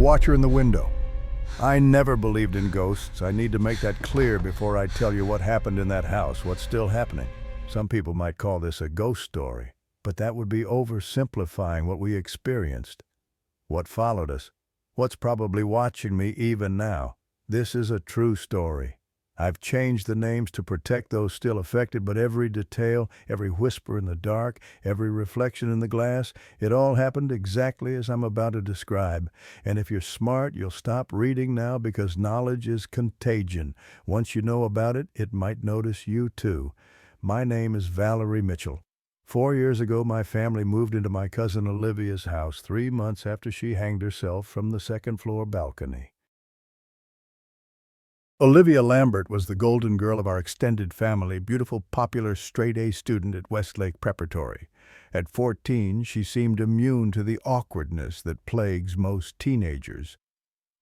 watcher in the window. I never believed in ghosts. I need to make that clear before I tell you what happened in that house, what's still happening. Some people might call this a ghost story, but that would be oversimplifying what we experienced, what followed us, what's probably watching me even now. This is a true story. I've changed the names to protect those still affected, but every detail, every whisper in the dark, every reflection in the glass, it all happened exactly as I'm about to describe. And if you're smart, you'll stop reading now, because knowledge is contagion. Once you know about it, it might notice you too. My name is Valerie Mitchell. 4 years ago, my family moved into my cousin Olivia's house 3 months after she hanged herself from the second-floor balcony. Olivia Lambert was the golden girl of our extended family, beautiful, popular, straight-A student at Westlake Preparatory. At 14, she seemed immune to the awkwardness that plagues most teenagers.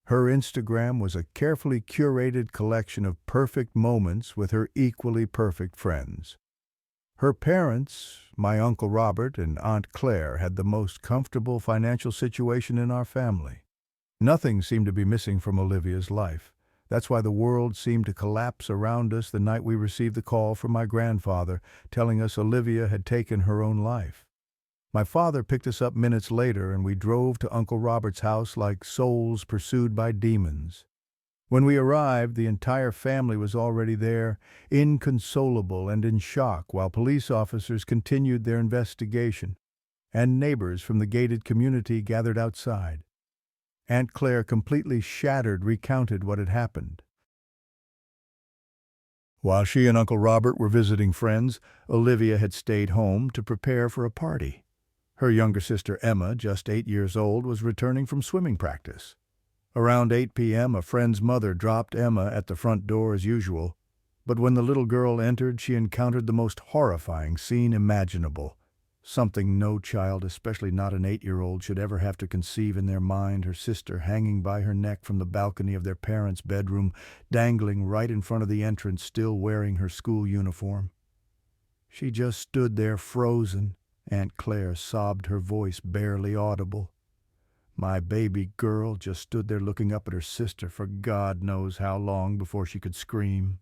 Her Instagram was a carefully curated collection of perfect moments with her equally perfect friends. Her parents, my Uncle Robert and Aunt Claire, had the most comfortable financial situation in our family. Nothing seemed to be missing from Olivia's life. That's why the world seemed to collapse around us the night we received the call from my grandfather telling us Olivia had taken her own life. My father picked us up minutes later, and we drove to Uncle Robert's house like souls pursued by demons. When we arrived, the entire family was already there, inconsolable and in shock, while police officers continued their investigation, and neighbors from the gated community gathered outside. Aunt Claire, completely shattered, recounted what had happened. While she and Uncle Robert were visiting friends, Olivia had stayed home to prepare for a party. Her younger sister Emma, just 8 years old, was returning from swimming practice. Around 8 p.m., a friend's mother dropped Emma at the front door as usual, but when the little girl entered, she encountered the most horrifying scene imaginable. Something no child, especially not an 8-year-old, should ever have to conceive in their mind: her sister hanging by her neck from the balcony of their parents' bedroom, dangling right in front of the entrance, still wearing her school uniform. She just stood there frozen. Aunt Claire sobbed, her voice barely audible. My baby girl just stood there looking up at her sister for God knows how long before she could scream.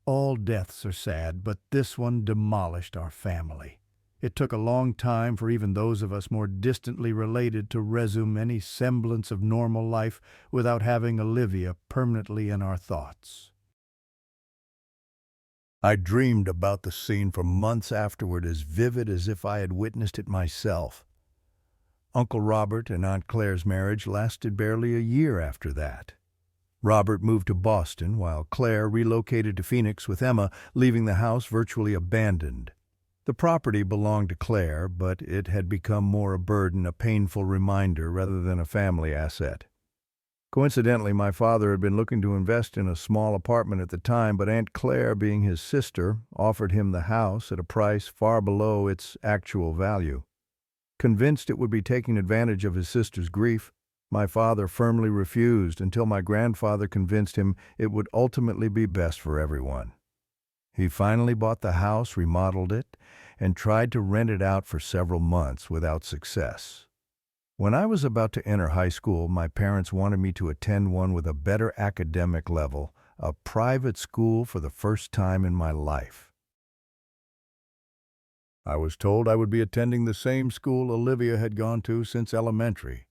All deaths are sad, but this one demolished our family. It took a long time for even those of us more distantly related to resume any semblance of normal life without having Olivia permanently in our thoughts. I dreamed about the scene for months afterward, as vivid as if I had witnessed it myself. Uncle Robert and Aunt Claire's marriage lasted barely a year after that. Robert moved to Boston, while Claire relocated to Phoenix with Emma, leaving the house virtually abandoned. The property belonged to Claire, but it had become more a burden, a painful reminder, rather than a family asset. Coincidentally, my father had been looking to invest in a small apartment at the time, but Aunt Claire, being his sister, offered him the house at a price far below its actual value. Convinced it would be taking advantage of his sister's grief, my father firmly refused until my grandfather convinced him it would ultimately be best for everyone. He finally bought the house, remodeled it, and tried to rent it out for several months without success. When I was about to enter high school, my parents wanted me to attend one with a better academic level, a private school, for the first time in my life. I was told I would be attending the same school Olivia had gone to since elementary,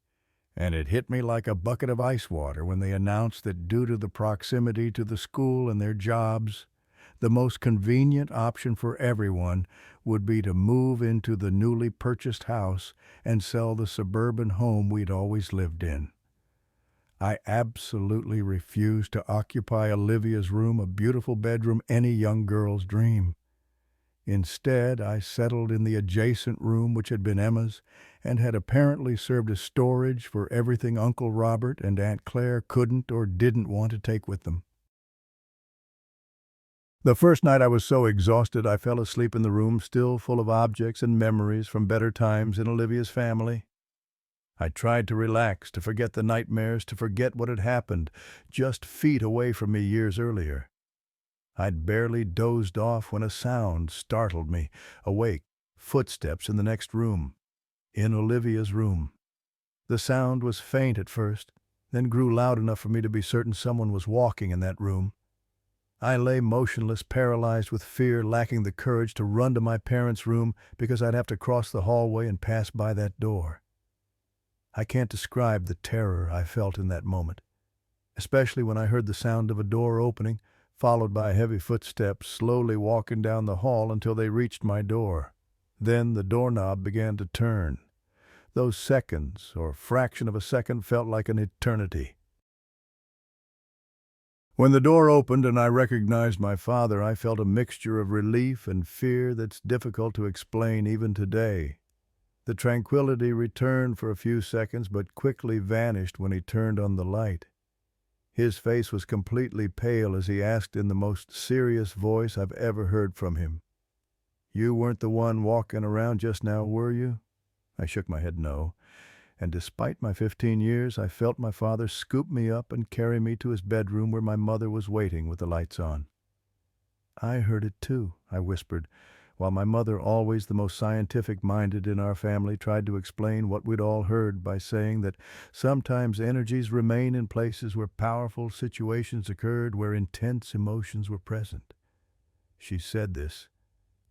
and it hit me like a bucket of ice water when they announced that due to the proximity to the school and their jobs, the most convenient option for everyone would be to move into the newly purchased house and sell the suburban home we'd always lived in. I absolutely refused to occupy Olivia's room, a beautiful bedroom, any young girl's dream. Instead, I settled in the adjacent room, which had been Emma's, and had apparently served as storage for everything Uncle Robert and Aunt Claire couldn't or didn't want to take with them. The first night I was so exhausted I fell asleep in the room, still full of objects and memories from better times in Olivia's family. I tried to relax, to forget the nightmares, to forget what had happened just feet away from me years earlier. I'd barely dozed off when a sound startled me. Awake, footsteps in the next room, in Olivia's room. The sound was faint at first, then grew loud enough for me to be certain someone was walking in that room. I lay motionless, paralyzed with fear, lacking the courage to run to my parents' room because I'd have to cross the hallway and pass by that door. I can't describe the terror I felt in that moment, especially when I heard the sound of a door opening, followed by heavy footsteps slowly walking down the hall until they reached my door. Then the doorknob began to turn. Those seconds, or fraction of a second, felt like an eternity. When the door opened and I recognized my father, I felt a mixture of relief and fear that's difficult to explain even today. The tranquility returned for a few seconds but quickly vanished when he turned on the light. His face was completely pale as he asked in the most serious voice I've ever heard from him, "You weren't the one walking around just now, were you?" I shook my head no, and despite my 15 years, I felt my father scoop me up and carry me to his bedroom where my mother was waiting with the lights on. "I heard it too," I whispered, while my mother, always the most scientific-minded in our family, tried to explain what we'd all heard by saying that sometimes energies remain in places where powerful situations occurred, where intense emotions were present. She said this,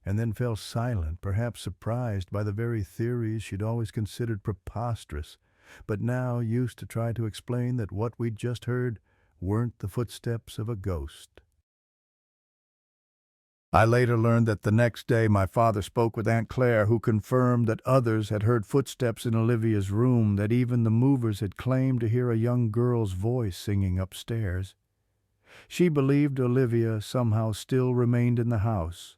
and then fell silent, perhaps surprised by the very theories she'd always considered preposterous, but now used to try to explain that what we'd just heard weren't the footsteps of a ghost. I later learned that the next day my father spoke with Aunt Claire, who confirmed that others had heard footsteps in Olivia's room, that even the movers had claimed to hear a young girl's voice singing upstairs. She believed Olivia somehow still remained in the house.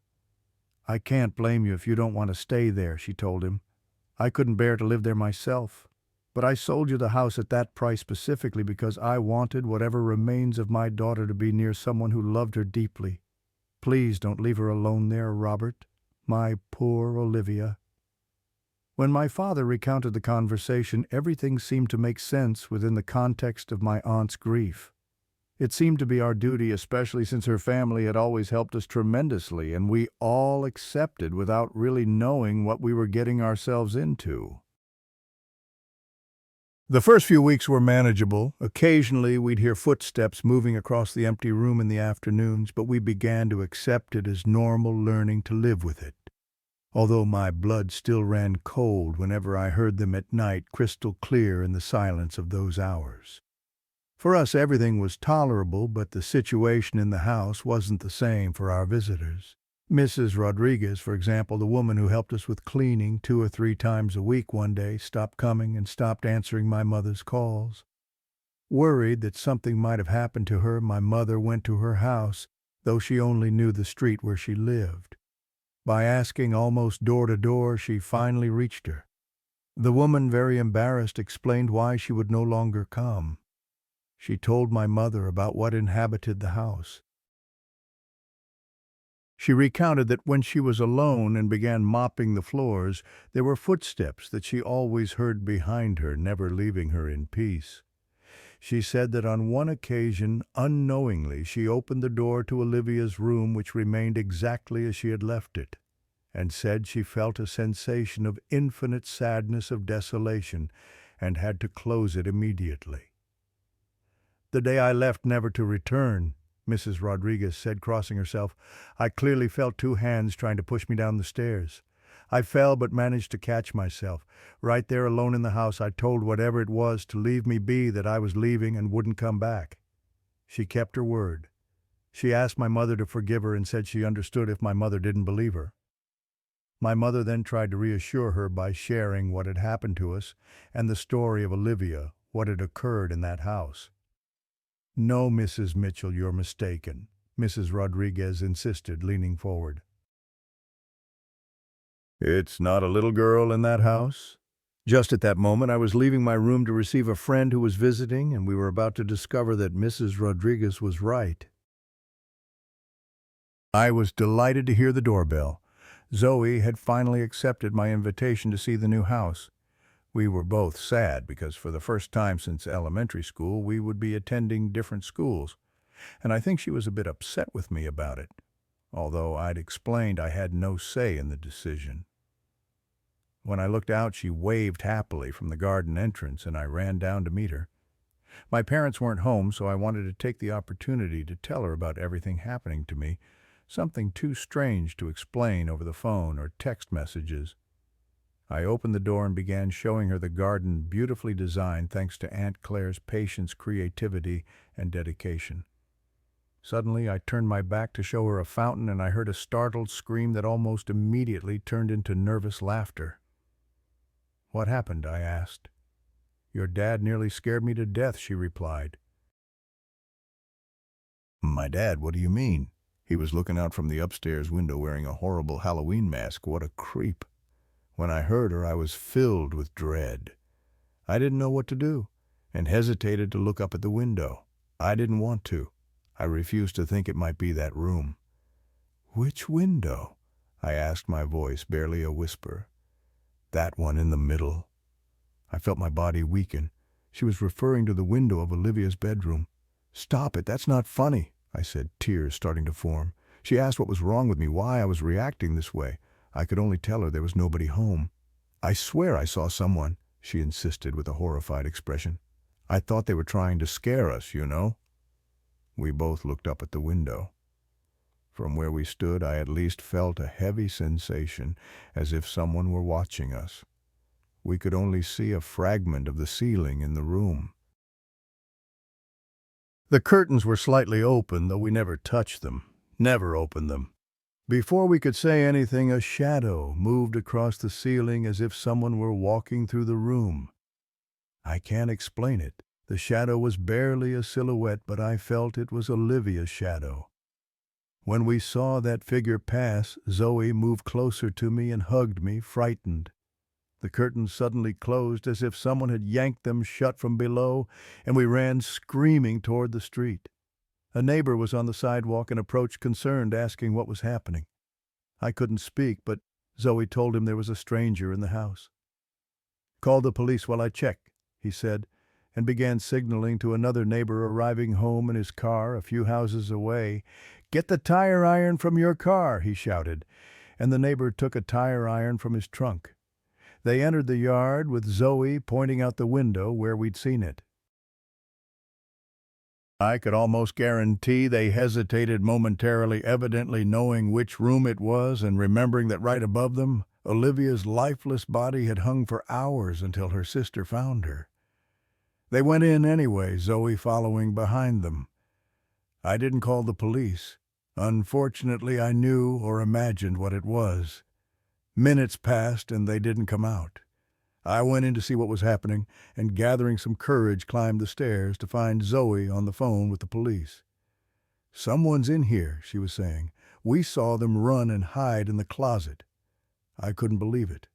"I can't blame you if you don't want to stay there," she told him. "I couldn't bear to live there myself. But I sold you the house at that price specifically because I wanted whatever remains of my daughter to be near someone who loved her deeply. Please don't leave her alone there, Robert. My poor Olivia." When my father recounted the conversation, everything seemed to make sense within the context of my aunt's grief. It seemed to be our duty, especially since her family had always helped us tremendously, and we all accepted without really knowing what we were getting ourselves into. The first few weeks were manageable. Occasionally we'd hear footsteps moving across the empty room in the afternoons, but we began to accept it as normal, learning to live with it. Although my blood still ran cold whenever I heard them at night, crystal clear in the silence of those hours. For us, everything was tolerable, but the situation in the house wasn't the same for our visitors. Mrs. Rodriguez, for example, the woman who helped us with cleaning 2 or 3 times a week, one day stopped coming and stopped answering my mother's calls. Worried that something might have happened to her, my mother went to her house, though she only knew the street where she lived. By asking almost door to door, she finally reached her. The woman, very embarrassed, explained why she would no longer come. She told my mother about what inhabited the house. She recounted that when she was alone and began mopping the floors, there were footsteps that she always heard behind her, never leaving her in peace. She said that on one occasion, unknowingly, she opened the door to Olivia's room, which remained exactly as she had left it, and said she felt a sensation of infinite sadness, of desolation, and had to close it immediately. "The day I left never to return," Mrs. Rodriguez said, crossing herself, "I clearly felt 2 hands trying to push me down the stairs. I fell but managed to catch myself. Right there alone in the house, I told whatever it was to leave me be, that I was leaving and wouldn't come back. She kept her word. She asked my mother to forgive her and said she understood if my mother didn't believe her. My mother then tried to reassure her by sharing what had happened to us and the story of Olivia, what had occurred in that house. "No, Mrs. Mitchell, you're mistaken," Mrs. Rodriguez insisted, leaning forward. "It's not a little girl in that house?" Just at that moment, I was leaving my room to receive a friend who was visiting, and we were about to discover that Mrs. Rodriguez was right. I was delighted to hear the doorbell. Zoe had finally accepted my invitation to see the new house. We were both sad because for the first time since elementary school, we would be attending different schools, and I think she was a bit upset with me about it, although I'd explained I had no say in the decision. When I looked out, she waved happily from the garden entrance, and I ran down to meet her. My parents weren't home, so I wanted to take the opportunity to tell her about everything happening to me, something too strange to explain over the phone or text messages. I opened the door and began showing her the garden, beautifully designed thanks to Aunt Claire's patience, creativity, and dedication. Suddenly, I turned my back to show her a fountain, and I heard a startled scream that almost immediately turned into nervous laughter. "What happened?" I asked. "Your dad nearly scared me to death," she replied. "My dad? What do you mean?" He was looking out from the upstairs window wearing a horrible Halloween mask. What a creep. When I heard her, I was filled with dread. I didn't know what to do, and hesitated to look up at the window. I didn't want to. I refused to think it might be that room. "Which window?" I asked, my voice barely a whisper. "That one in the middle." I felt my body weaken. She was referring to the window of Olivia's bedroom. "Stop it, that's not funny," I said, tears starting to form. She asked what was wrong with me, why I was reacting this way. I could only tell her there was nobody home. "I swear I saw someone," she insisted with a horrified expression. "I thought they were trying to scare us, you know." We both looked up at the window. From where we stood, I at least felt a heavy sensation, as if someone were watching us. We could only see a fragment of the ceiling in the room. The curtains were slightly open, though we never touched them, never opened them. Before we could say anything, a shadow moved across the ceiling as if someone were walking through the room. I can't explain it. The shadow was barely a silhouette, but I felt it was Olivia's shadow. When we saw that figure pass, Zoe moved closer to me and hugged me, frightened. The curtains suddenly closed as if someone had yanked them shut from below, and we ran screaming toward the street. A neighbor was on the sidewalk and approached concerned, asking what was happening. I couldn't speak, but Zoe told him there was a stranger in the house. "Call the police while I check," he said, and began signaling to another neighbor arriving home in his car a few houses away. "Get the tire iron from your car," he shouted, and the neighbor took a tire iron from his trunk. They entered the yard with Zoe pointing out the window where we'd seen it. I could almost guarantee they hesitated momentarily, evidently knowing which room it was and remembering that right above them, Olivia's lifeless body had hung for hours until her sister found her. They went in anyway, Zoe following behind them. I didn't call the police. Unfortunately, I knew or imagined what it was. Minutes passed and they didn't come out. I went in to see what was happening, and gathering some courage climbed the stairs to find Zoe on the phone with the police. "Someone's in here," she was saying. "We saw them run and hide in the closet." I couldn't believe it.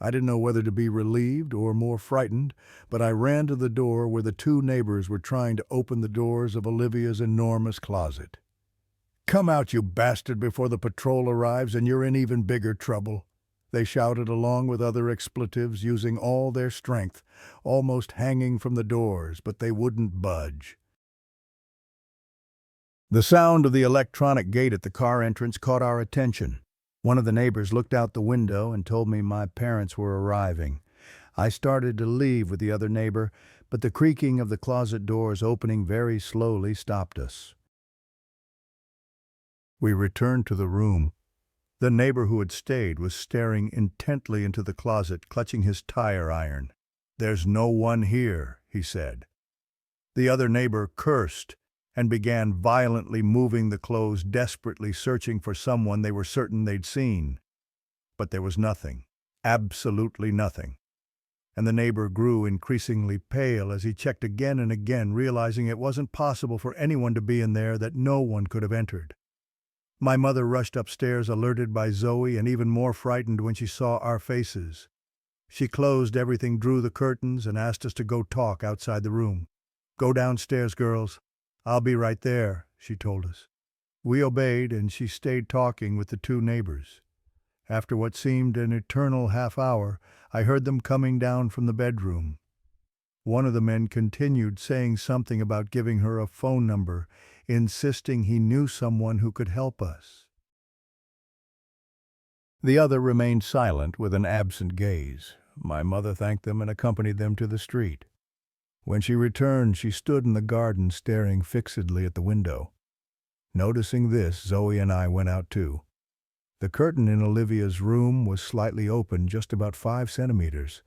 I didn't know whether to be relieved or more frightened, but I ran to the door where the two neighbors were trying to open the doors of Olivia's enormous closet. "Come out, you bastard, before the patrol arrives and you're in even bigger trouble," they shouted along with other expletives, using all their strength, almost hanging from the doors, but they wouldn't budge. The sound of the electronic gate at the car entrance caught our attention. One of the neighbors looked out the window and told me my parents were arriving. I started to leave with the other neighbor, but the creaking of the closet doors opening very slowly stopped us. We returned to the room. The neighbor who had stayed was staring intently into the closet, clutching his tire iron. "There's no one here," he said. The other neighbor cursed and began violently moving the clothes, desperately searching for someone they were certain they'd seen. But there was nothing, absolutely nothing. And the neighbor grew increasingly pale as he checked again and again, realizing it wasn't possible for anyone to be in there, that no one could have entered. My mother rushed upstairs, alerted by Zoe, and even more frightened when she saw our faces. She closed everything, drew the curtains, and asked us to go talk outside the room. "Go downstairs, girls. I'll be right there," she told us. We obeyed, and she stayed talking with the two neighbors. After what seemed an eternal half-hour, I heard them coming down from the bedroom. One of the men continued saying something about giving her a phone number, insisting he knew someone who could help us. The other remained silent with an absent gaze. My mother thanked them and accompanied them to the street. When she returned, she stood in the garden staring fixedly at the window. Noticing this, Zoe and I went out too. The curtain in Olivia's room was slightly open, just about 5 centimeters.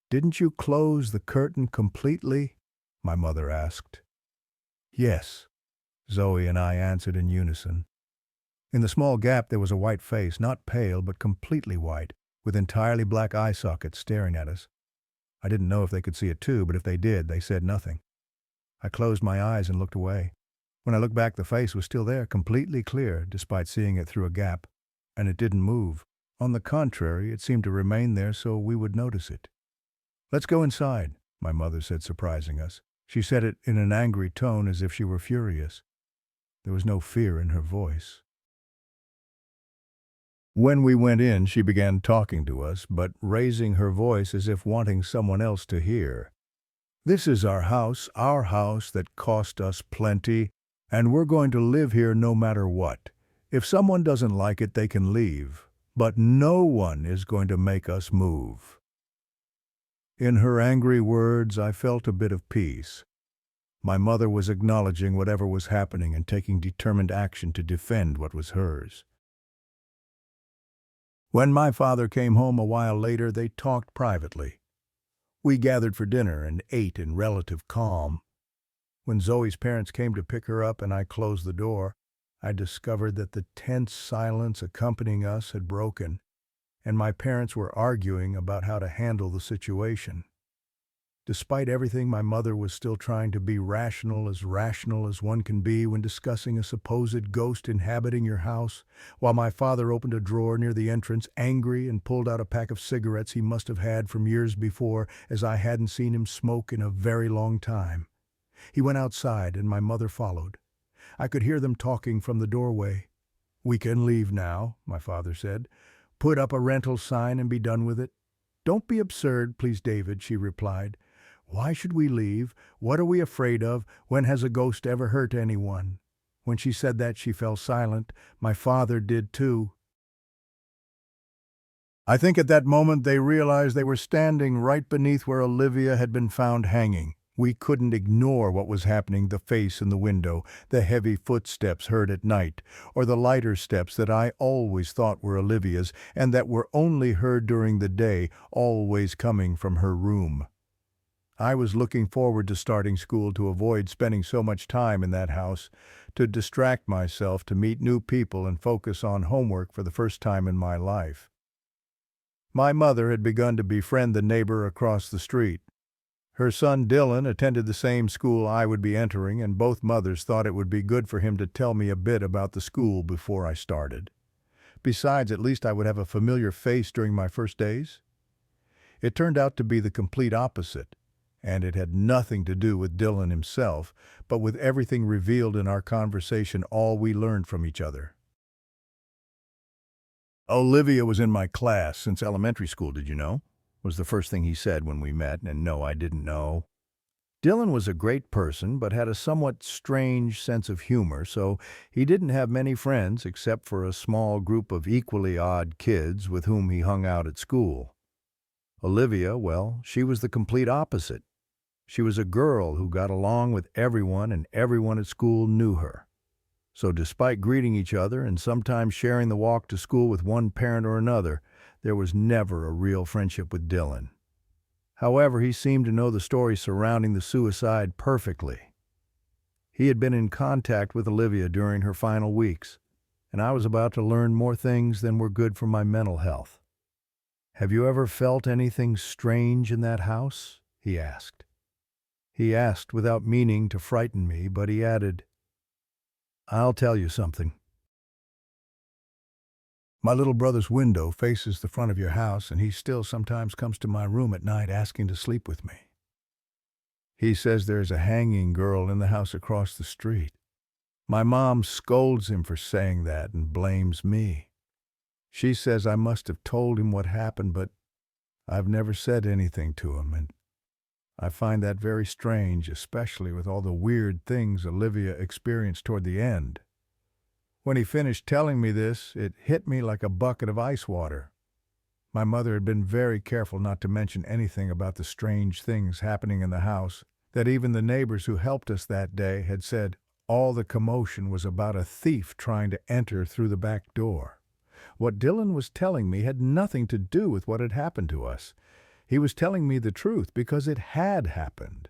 "Didn't you close the curtain completely?" my mother asked. "Yes," Zoe and I answered in unison. In the small gap there was a white face, not pale but completely white, with entirely black eye sockets staring at us. I didn't know if they could see it too, but if they did, they said nothing. I closed my eyes and looked away. When I looked back, the face was still there, completely clear, despite seeing it through a gap, and it didn't move. On the contrary, it seemed to remain there so we would notice it. "Let's go inside," my mother said, surprising us. She said it in an angry tone, as if she were furious. There was no fear in her voice. When we went in, she began talking to us, but raising her voice as if wanting someone else to hear. "This is our house that cost us plenty, and we're going to live here no matter what. If someone doesn't like it, they can leave, but no one is going to make us move." In her angry words, I felt a bit of peace. My mother was acknowledging whatever was happening and taking determined action to defend what was hers. When my father came home a while later, they talked privately. We gathered for dinner and ate in relative calm. When Zoe's parents came to pick her up and I closed the door, I discovered that the tense silence accompanying us had broken, and my parents were arguing about how to handle the situation. Despite everything, my mother was still trying to be rational as one can be when discussing a supposed ghost inhabiting your house, while my father opened a drawer near the entrance, angry, and pulled out a pack of cigarettes he must have had from years before, as I hadn't seen him smoke in a very long time. He went outside, and my mother followed. I could hear them talking from the doorway. "We can leave now," my father said. "Put up a rental sign and be done with it." "Don't be absurd, please, David," she replied. "Why should we leave? What are we afraid of? When has a ghost ever hurt anyone?" When she said that, she fell silent. My father did too. I think at that moment they realized they were standing right beneath where Olivia had been found hanging. We couldn't ignore what was happening, the face in the window, the heavy footsteps heard at night, or the lighter steps that I always thought were Olivia's and that were only heard during the day, always coming from her room. I was looking forward to starting school to avoid spending so much time in that house, to distract myself, to meet new people and focus on homework for the first time in my life. My mother had begun to befriend the neighbor across the street. Her son Dylan attended the same school I would be entering, and both mothers thought it would be good for him to tell me a bit about the school before I started. Besides, at least I would have a familiar face during my first days. It turned out to be the complete opposite, and it had nothing to do with Dylan himself, but with everything revealed in our conversation, all we learned from each other. "Olivia was in my class since elementary school, did you know?" was the first thing he said when we met, and no, I didn't know. Dylan was a great person, but had a somewhat strange sense of humor, so he didn't have many friends except for a small group of equally odd kids with whom he hung out at school. Olivia, well, she was the complete opposite. She was a girl who got along with everyone, and everyone at school knew her. So despite greeting each other and sometimes sharing the walk to school with one parent or another, there was never a real friendship with Dylan. However, he seemed to know the story surrounding the suicide perfectly. He had been in contact with Olivia during her final weeks, and I was about to learn more things than were good for my mental health. "Have you ever felt anything strange in that house?" he asked. He asked without meaning to frighten me, but he added, "I'll tell you something. My little brother's window faces the front of your house, and he still sometimes comes to my room at night asking to sleep with me. He says there's a hanging girl in the house across the street. My mom scolds him for saying that and blames me. She says I must have told him what happened, but I've never said anything to him, and I find that very strange, especially with all the weird things Olivia experienced toward the end." When he finished telling me this, it hit me like a bucket of ice water. My mother had been very careful not to mention anything about the strange things happening in the house, that even the neighbors who helped us that day had said all the commotion was about a thief trying to enter through the back door. What Dylan was telling me had nothing to do with what had happened to us. He was telling me the truth because it had happened.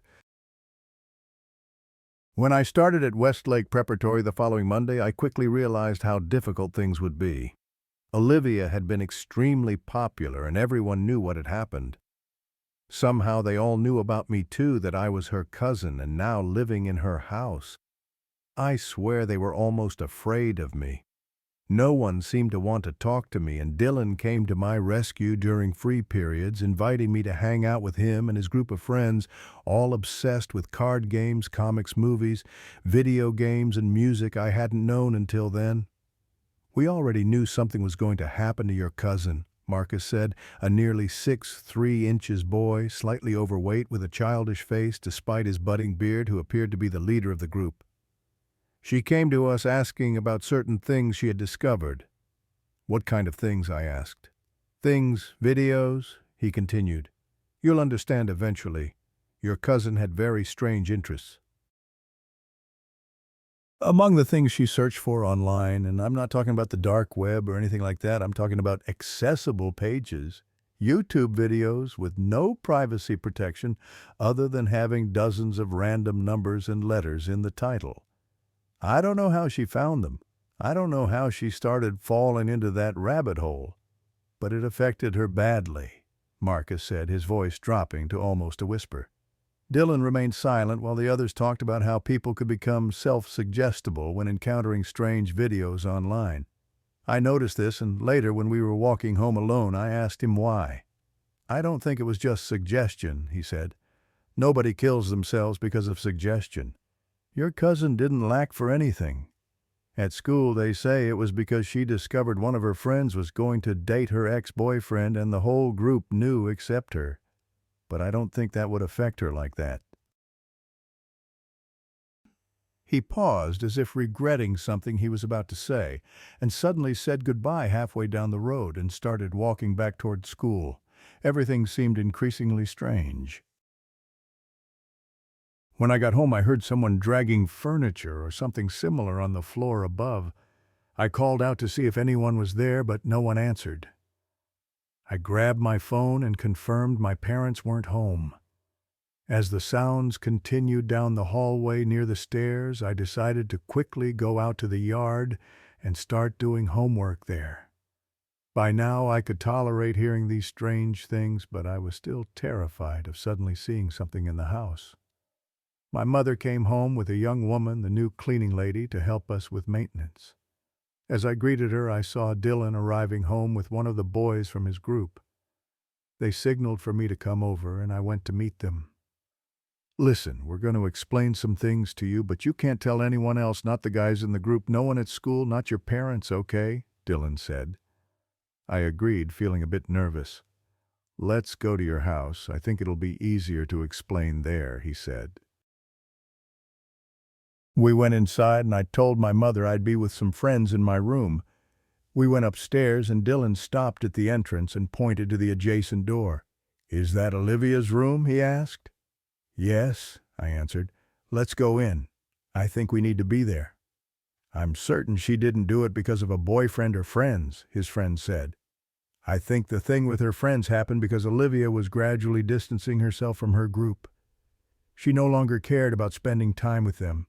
When I started at Westlake Preparatory the following Monday, I quickly realized how difficult things would be. Olivia had been extremely popular and everyone knew what had happened. Somehow they all knew about me too, that I was her cousin and now living in her house. I swear they were almost afraid of me. No one seemed to want to talk to me, and Dylan came to my rescue during free periods, inviting me to hang out with him and his group of friends, all obsessed with card games, comics, movies, video games, and music I hadn't known until then. "We already knew something was going to happen to your cousin," Marcus said, a nearly 6'3" boy, slightly overweight with a childish face despite his budding beard, who appeared to be the leader of the group. "She came to us asking about certain things she had discovered." "What kind of things?" I asked. "Things, videos," he continued. "You'll understand eventually. Your cousin had very strange interests." Among the things she searched for online, and I'm not talking about the dark web or anything like that, I'm talking about accessible pages, YouTube videos with no privacy protection other than having dozens of random numbers and letters in the title. I don't know how she found them. I don't know how she started falling into that rabbit hole. But it affected her badly, Marcus said, his voice dropping to almost a whisper. Dylan remained silent while the others talked about how people could become self-suggestible when encountering strange videos online. I noticed this, and later when we were walking home alone, I asked him why. "I don't think it was just suggestion," he said. "Nobody kills themselves because of suggestion. Your cousin didn't lack for anything. At school, they say it was because she discovered one of her friends was going to date her ex-boyfriend and the whole group knew except her. But I don't think that would affect her like that." He paused as if regretting something he was about to say, and suddenly said goodbye halfway down the road and started walking back toward school. Everything seemed increasingly strange. When I got home, I heard someone dragging furniture or something similar on the floor above. I called out to see if anyone was there, but no one answered. I grabbed my phone and confirmed my parents weren't home. As the sounds continued down the hallway near the stairs, I decided to quickly go out to the yard and start doing homework there. By now, I could tolerate hearing these strange things, but I was still terrified of suddenly seeing something in the house. My mother came home with a young woman, the new cleaning lady, to help us with maintenance. As I greeted her, I saw Dylan arriving home with one of the boys from his group. They signaled for me to come over, and I went to meet them. "Listen, we're going to explain some things to you, but you can't tell anyone else, not the guys in the group, no one at school, not your parents, okay?" Dylan said. I agreed, feeling a bit nervous. "Let's go to your house. I think it'll be easier to explain there," he said. We went inside, and I told my mother I'd be with some friends in my room. We went upstairs, and Dylan stopped at the entrance and pointed to the adjacent door. "Is that Olivia's room?" he asked. "Yes," I answered. "Let's go in. I think we need to be there." "I'm certain she didn't do it because of a boyfriend or friends," his friend said. "I think the thing with her friends happened because Olivia was gradually distancing herself from her group. She no longer cared about spending time with them.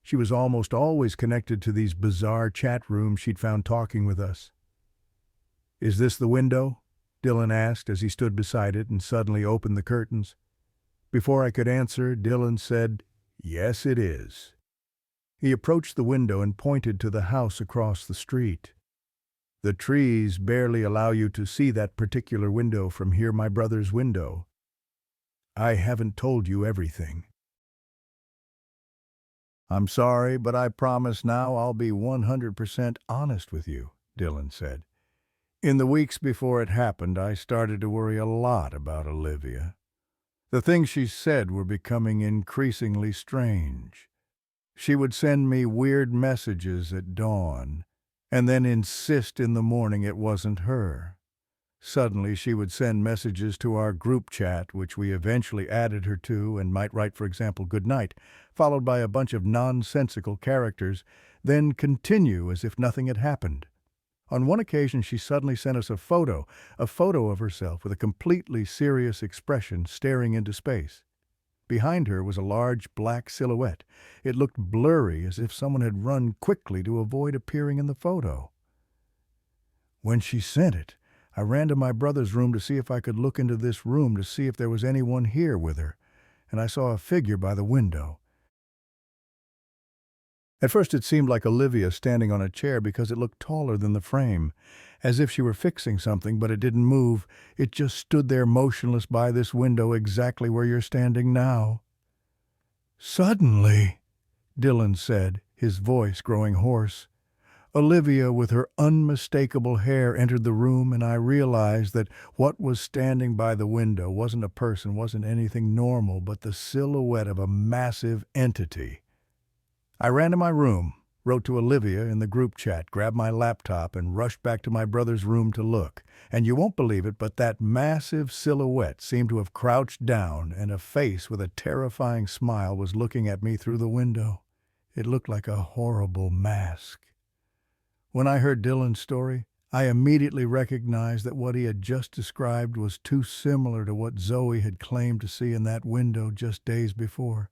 She was almost always connected to these bizarre chat rooms she'd found talking with us." "Is this the window?" Dylan asked as he stood beside it and suddenly opened the curtains. Before I could answer, Dylan said, "Yes, it is." He approached the window and pointed to the house across the street. "The trees barely allow you to see that particular window from here, my brother's window. I haven't told you everything." "I'm sorry, but I promise now I'll be 100% honest with you," Dylan said. "In the weeks before it happened, I started to worry a lot about Olivia. The things she said were becoming increasingly strange. She would send me weird messages at dawn, and then insist in the morning it wasn't her. Suddenly, she would send messages to our group chat, which we eventually added her to, and might write, for example, "Good night," followed by a bunch of nonsensical characters, then continue as if nothing had happened. On one occasion, she suddenly sent us a photo of herself with a completely serious expression staring into space. Behind her was a large black silhouette. It looked blurry, as if someone had run quickly to avoid appearing in the photo. When she sent it, I ran to my brother's room to see if I could look into this room to see if there was anyone here with her, and I saw a figure by the window. At first it seemed like Olivia standing on a chair because it looked taller than the frame, as if she were fixing something, but it didn't move. It just stood there motionless by this window exactly where you're standing now. Suddenly, Dylan said, his voice growing hoarse, Olivia with her unmistakable hair entered the room, and I realized that what was standing by the window wasn't a person, wasn't anything normal, but the silhouette of a massive entity. I ran to my room, wrote to Olivia in the group chat, grabbed my laptop, and rushed back to my brother's room to look. And you won't believe it, but that massive silhouette seemed to have crouched down, and a face with a terrifying smile was looking at me through the window. It looked like a horrible mask. When I heard Dylan's story, I immediately recognized that what he had just described was too similar to what Zoe had claimed to see in that window just days before.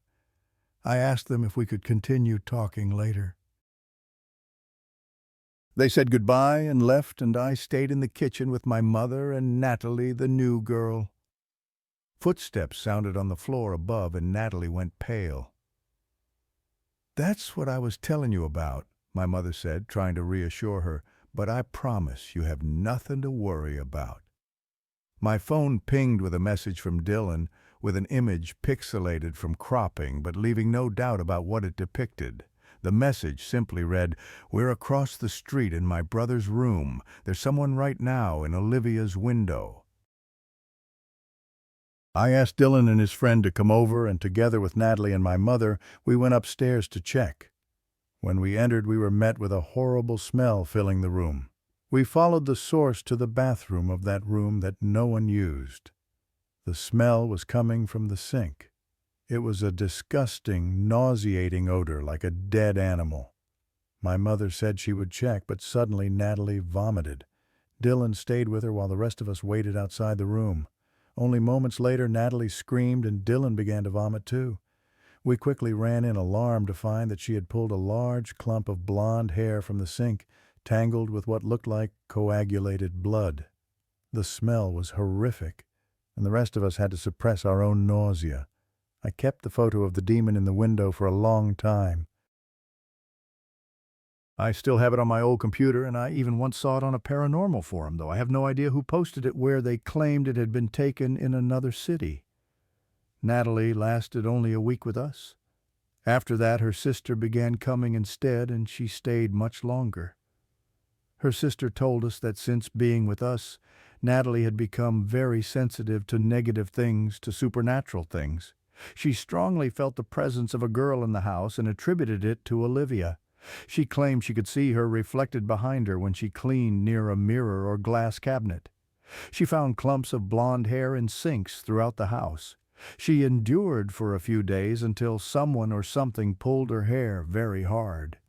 I asked them if we could continue talking later. They said goodbye and left, and I stayed in the kitchen with my mother and Natalie, the new girl. Footsteps sounded on the floor above, and Natalie went pale. "That's what I was telling you about," my mother said, trying to reassure her, "but I promise you have nothing to worry about." My phone pinged with a message from Dylan, with an image pixelated from cropping, but leaving no doubt about what it depicted. The message simply read, "We're across the street in my brother's room. There's someone right now in Olivia's window." I asked Dylan and his friend to come over, and together with Natalie and my mother, we went upstairs to check. When we entered, we were met with a horrible smell filling the room. We followed the source to the bathroom of that room that no one used. The smell was coming from the sink. It was a disgusting, nauseating odor like a dead animal. My mother said she would check, but suddenly Natalie vomited. Dylan stayed with her while the rest of us waited outside the room. Only moments later, Natalie screamed and Dylan began to vomit too. We quickly ran in, alarmed to find that she had pulled a large clump of blonde hair from the sink, tangled with what looked like coagulated blood. The smell was horrific, and the rest of us had to suppress our own nausea. I kept the photo of the demon in the window for a long time. I still have it on my old computer, and I even once saw it on a paranormal forum, though I have no idea who posted it, where they claimed it had been taken in another city. Natalie lasted only a week with us. After that, her sister began coming instead, and she stayed much longer. Her sister told us that since being with us, Natalie had become very sensitive to negative things, to supernatural things. She strongly felt the presence of a girl in the house and attributed it to Olivia. She claimed she could see her reflected behind her when she cleaned near a mirror or glass cabinet. She found clumps of blonde hair in sinks throughout the house. She endured for a few days until someone or something pulled her hair very hard.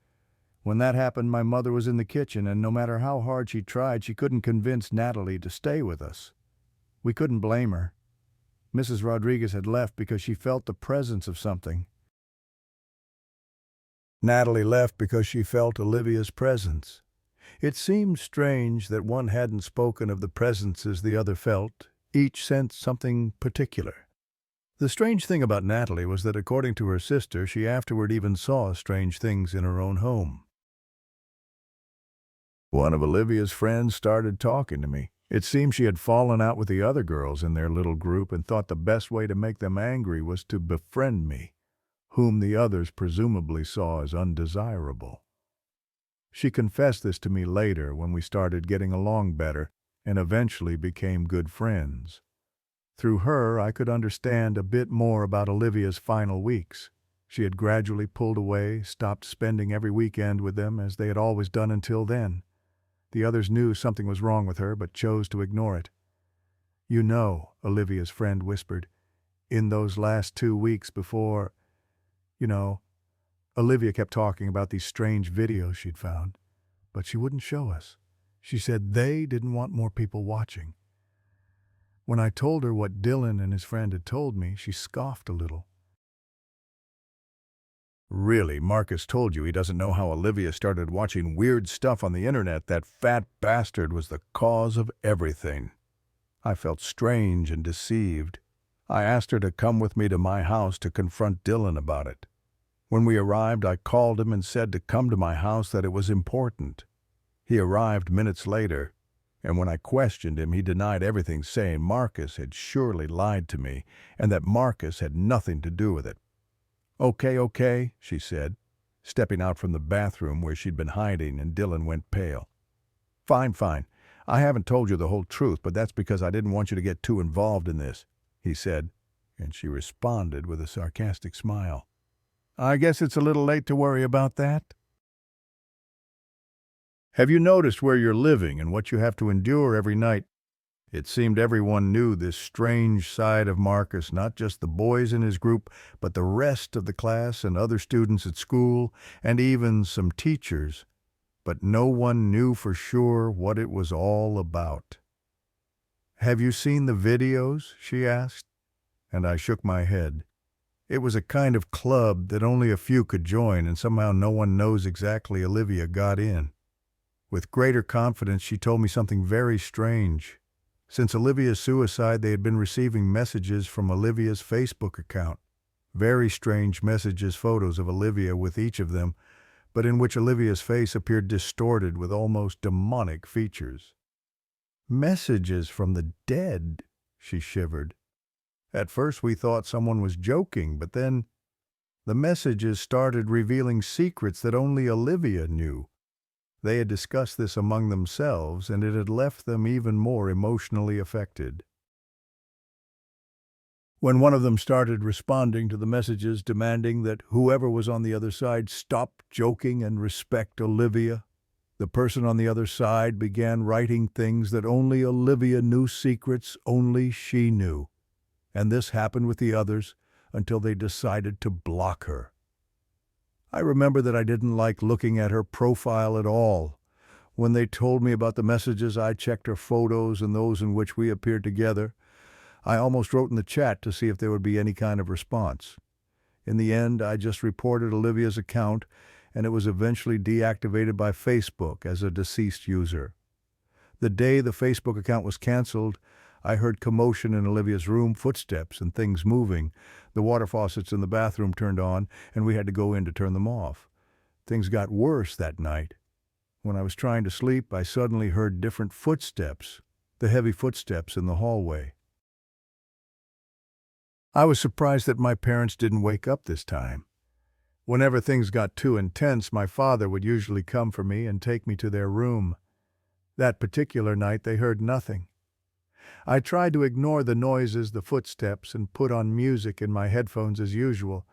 When that happened, my mother was in the kitchen, and no matter how hard she tried, she couldn't convince Natalie to stay with us. We couldn't blame her. Mrs. Rodriguez had left because she felt the presence of something. Natalie left because she felt Olivia's presence. It seemed strange that one hadn't spoken of the presences the other felt. Each sensed something particular. The strange thing about Natalie was that, according to her sister, she afterward even saw strange things in her own home. One of Olivia's friends started talking to me. It seemed she had fallen out with the other girls in their little group and thought the best way to make them angry was to befriend me, whom the others presumably saw as undesirable. She confessed this to me later when we started getting along better and eventually became good friends. Through her, I could understand a bit more about Olivia's final weeks. She had gradually pulled away, stopped spending every weekend with them as they had always done until then. The others knew something was wrong with her, but chose to ignore it. "You know," Olivia's friend whispered, "in those last 2 weeks before, you know." Olivia kept talking about these strange videos she'd found, but she wouldn't show us. She said they didn't want more people watching. When I told her what Dylan and his friend had told me, she scoffed a little. "Really, Marcus told you he doesn't know how Olivia started watching weird stuff on the internet. That fat bastard was the cause of everything." I felt strange and deceived. I asked her to come with me to my house to confront Dylan about it. When we arrived, I called him and said to come to my house, that it was important. He arrived minutes later, and when I questioned him, he denied everything, saying Marcus had surely lied to me and that Marcus had nothing to do with it. Okay, she said, stepping out from the bathroom where she'd been hiding, and Dylan went pale. Fine. I haven't told you the whole truth, but that's because I didn't want you to get too involved in this," he said, and she responded with a sarcastic smile. "I guess it's a little late to worry about that." "Have you noticed where you're living and what you have to endure every night?" It seemed everyone knew this strange side of Marcus, not just the boys in his group, but the rest of the class and other students at school, and even some teachers. But no one knew for sure what it was all about. "Have you seen the videos?" she asked, and I shook my head. It was a kind of club that only a few could join, and somehow no one knows exactly Olivia got in. With greater confidence, she told me something very strange. Since Olivia's suicide, they had been receiving messages from Olivia's Facebook account. Very strange messages, photos of Olivia with each of them, but in which Olivia's face appeared distorted with almost demonic features. "Messages from the dead," she shivered. "At first we thought someone was joking, but then the messages started revealing secrets that only Olivia knew. They had discussed this among themselves, and it had left them even more emotionally affected. When one of them started responding to the messages demanding that whoever was on the other side stop joking and respect Olivia, the person on the other side began writing things that only Olivia knew, secrets only she knew. And this happened with the others until they decided to block her. I remember that I didn't like looking at her profile at all. When they told me about the messages, I checked her photos and those in which we appeared together. I almost wrote in the chat to see if there would be any kind of response. In the end, I just reported Olivia's account, and it was eventually deactivated by Facebook as a deceased user. The day the Facebook account was canceled, I heard commotion in Olivia's room, footsteps and things moving. The water faucets in the bathroom turned on, and we had to go in to turn them off. Things got worse that night. When I was trying to sleep, I suddenly heard different footsteps, the heavy footsteps in the hallway. I was surprised that my parents didn't wake up this time. Whenever things got too intense, my father would usually come for me and take me to their room. That particular night, they heard nothing. I tried to ignore the noises, the footsteps, and put on music in my headphones as usual,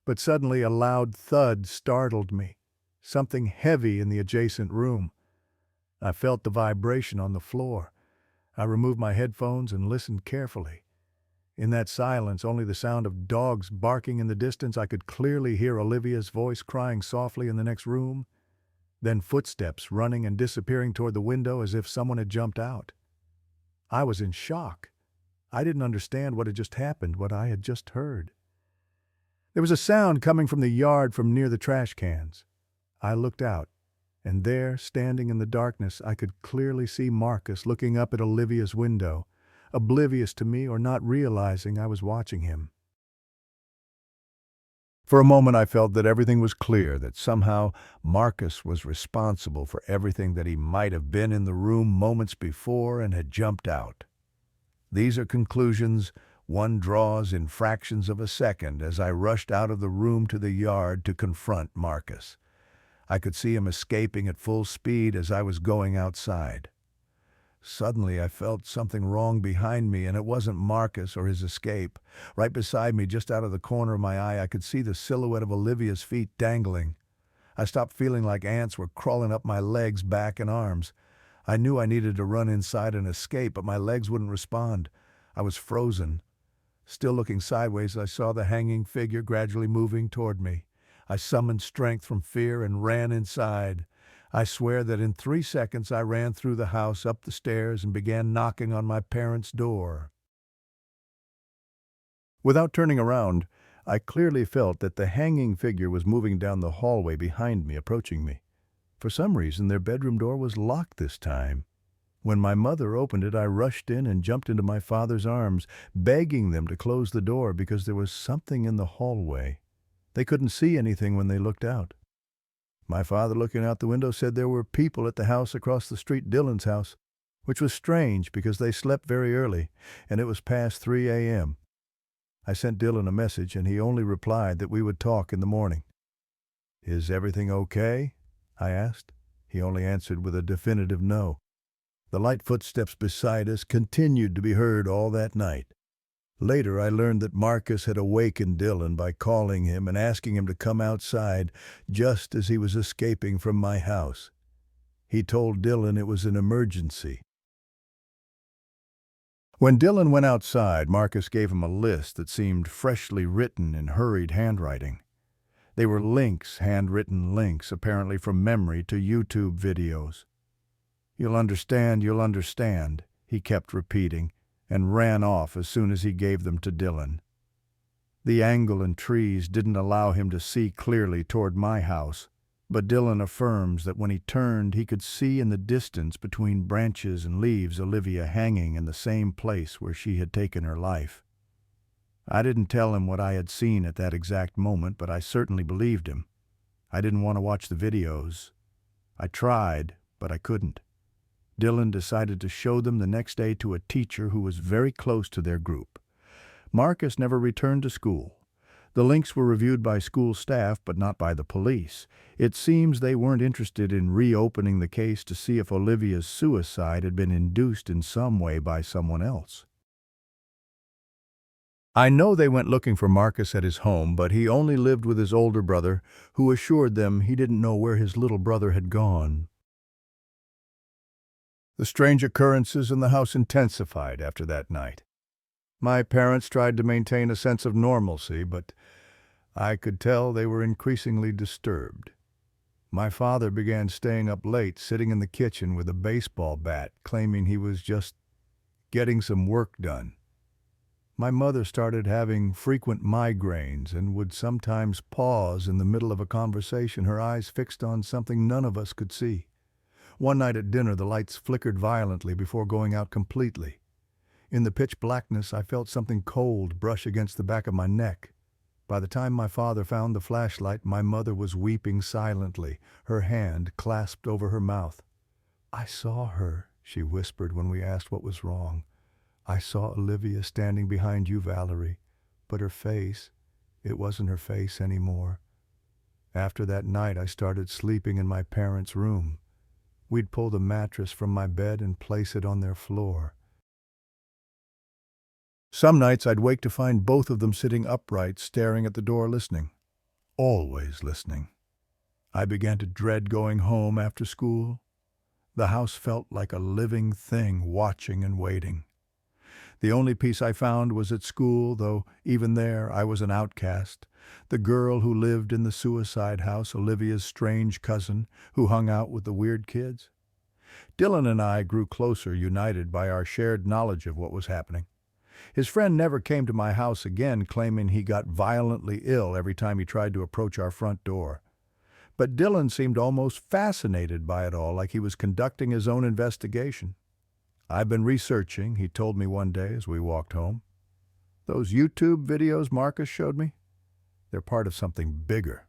but suddenly a loud thud startled me, something heavy in the adjacent room. I felt the vibration on the floor. I removed my headphones and listened carefully. In that silence, only the sound of dogs barking in the distance. I could clearly hear Olivia's voice crying softly in the next room, then footsteps running and disappearing toward the window as if someone had jumped out. I was in shock. I didn't understand what had just happened, what I had just heard. There was a sound coming from the yard from near the trash cans. I looked out, and there, standing in the darkness, I could clearly see Marcus looking up at Olivia's window, oblivious to me or not realizing I was watching him. For a moment I felt that everything was clear, that somehow Marcus was responsible for everything, that he might have been in the room moments before and had jumped out. These are conclusions one draws in fractions of a second as I rushed out of the room to the yard to confront Marcus. I could see him escaping at full speed as I was going outside. Suddenly, I felt something wrong behind me, and it wasn't Marcus or his escape. Right beside me, just out of the corner of my eye, I could see the silhouette of Olivia's feet dangling. I stopped feeling like ants were crawling up my legs, back, and arms. I knew I needed to run inside and escape, but my legs wouldn't respond. I was frozen. Still looking sideways, I saw the hanging figure gradually moving toward me. I summoned strength from fear and ran inside. I swear that in 3 seconds I ran through the house, up the stairs, and began knocking on my parents' door. Without turning around, I clearly felt that the hanging figure was moving down the hallway behind me, approaching me. For some reason, their bedroom door was locked this time. When my mother opened it, I rushed in and jumped into my father's arms, begging them to close the door because there was something in the hallway. They couldn't see anything when they looked out. My father, looking out the window, said there were people at the house across the street, Dylan's house, which was strange because they slept very early, and it was past 3 a.m. I sent Dylan a message, and he only replied that we would talk in the morning. "Is everything okay?" I asked. He only answered with a definitive no. The light footsteps beside us continued to be heard all that night. Later, I learned that Marcus had awakened Dylan by calling him and asking him to come outside just as he was escaping from my house. He told Dylan it was an emergency. When Dylan went outside, Marcus gave him a list that seemed freshly written in hurried handwriting. They were links, handwritten links, apparently from memory, to YouTube videos. You'll understand," he kept repeating, and ran off as soon as he gave them to Dylan. The angle and trees didn't allow him to see clearly toward my house, but Dylan affirms that when he turned, he could see in the distance between branches and leaves Olivia hanging in the same place where she had taken her life. I didn't tell him what I had seen at that exact moment, but I certainly believed him. I didn't want to watch the videos. I tried, but I couldn't. Dylan decided to show them the next day to a teacher who was very close to their group. Marcus never returned to school. The links were reviewed by school staff, but not by the police. It seems they weren't interested in reopening the case to see if Olivia's suicide had been induced in some way by someone else. I know they went looking for Marcus at his home, but he only lived with his older brother, who assured them he didn't know where his little brother had gone. The strange occurrences in the house intensified after that night. My parents tried to maintain a sense of normalcy, but I could tell they were increasingly disturbed. My father began staying up late, sitting in the kitchen with a baseball bat, claiming he was just getting some work done. My mother started having frequent migraines and would sometimes pause in the middle of a conversation, her eyes fixed on something none of us could see. One night at dinner, the lights flickered violently before going out completely. In the pitch blackness, I felt something cold brush against the back of my neck. By the time my father found the flashlight, my mother was weeping silently, her hand clasped over her mouth. "I saw her," she whispered when we asked what was wrong. "I saw Olivia standing behind you, Valerie, but her face, it wasn't her face anymore." After that night, I started sleeping in my parents' room. We'd pull the mattress from my bed and place it on their floor. Some nights I'd wake to find both of them sitting upright, staring at the door, listening. Always listening. I began to dread going home after school. The house felt like a living thing, watching and waiting. The only peace I found was at school, though even there I was an outcast. The girl who lived in the suicide house, Olivia's strange cousin, who hung out with the weird kids. Dylan and I grew closer, united by our shared knowledge of what was happening. His friend never came to my house again, claiming he got violently ill every time he tried to approach our front door. But Dylan seemed almost fascinated by it all, like he was conducting his own investigation. "I've been researching," he told me one day as we walked home. "Those YouTube videos Marcus showed me, they're part of something bigger,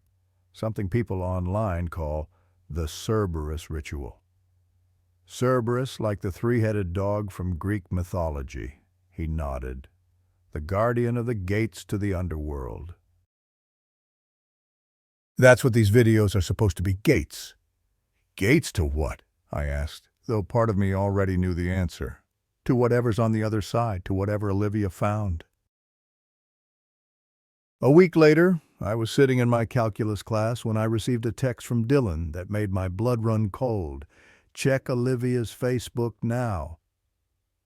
something people online call the Cerberus Ritual." Cerberus, like the three-headed dog from Greek mythology. He nodded. "The guardian of the gates to the underworld." "That's what these videos are supposed to be, gates." "Gates to what?" I asked. though part of me already knew the answer. To whatever's on the other side, to whatever Olivia found. A week later, I was sitting in my calculus class when I received a text from Dylan that made my blood run cold. "Check Olivia's Facebook now."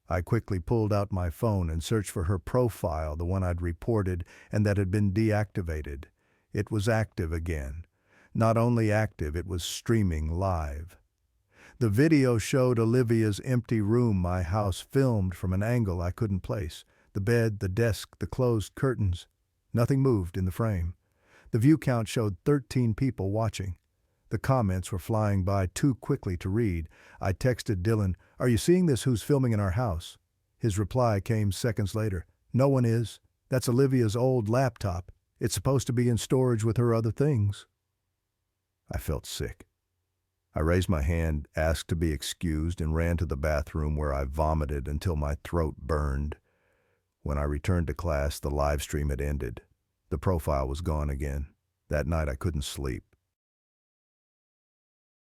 I quickly pulled out my phone and searched for her profile, the one I'd reported and that had been deactivated. It was active again. Not only active, it was streaming live. The video showed Olivia's empty room my house filmed from an angle I couldn't place. The bed, the desk, the closed curtains. Nothing moved in the frame. The view count showed 13 people watching. The comments were flying by too quickly to read. I texted Dylan, "Are you seeing this? Who's filming in our house?" His reply came seconds later. "No one is. That's Olivia's old laptop. It's supposed to be in storage with her other things." I felt sick. I raised my hand, asked to be excused, and ran to the bathroom where I vomited until my throat burned. When I returned to class, the live stream had ended. The profile was gone again. That night I couldn't sleep.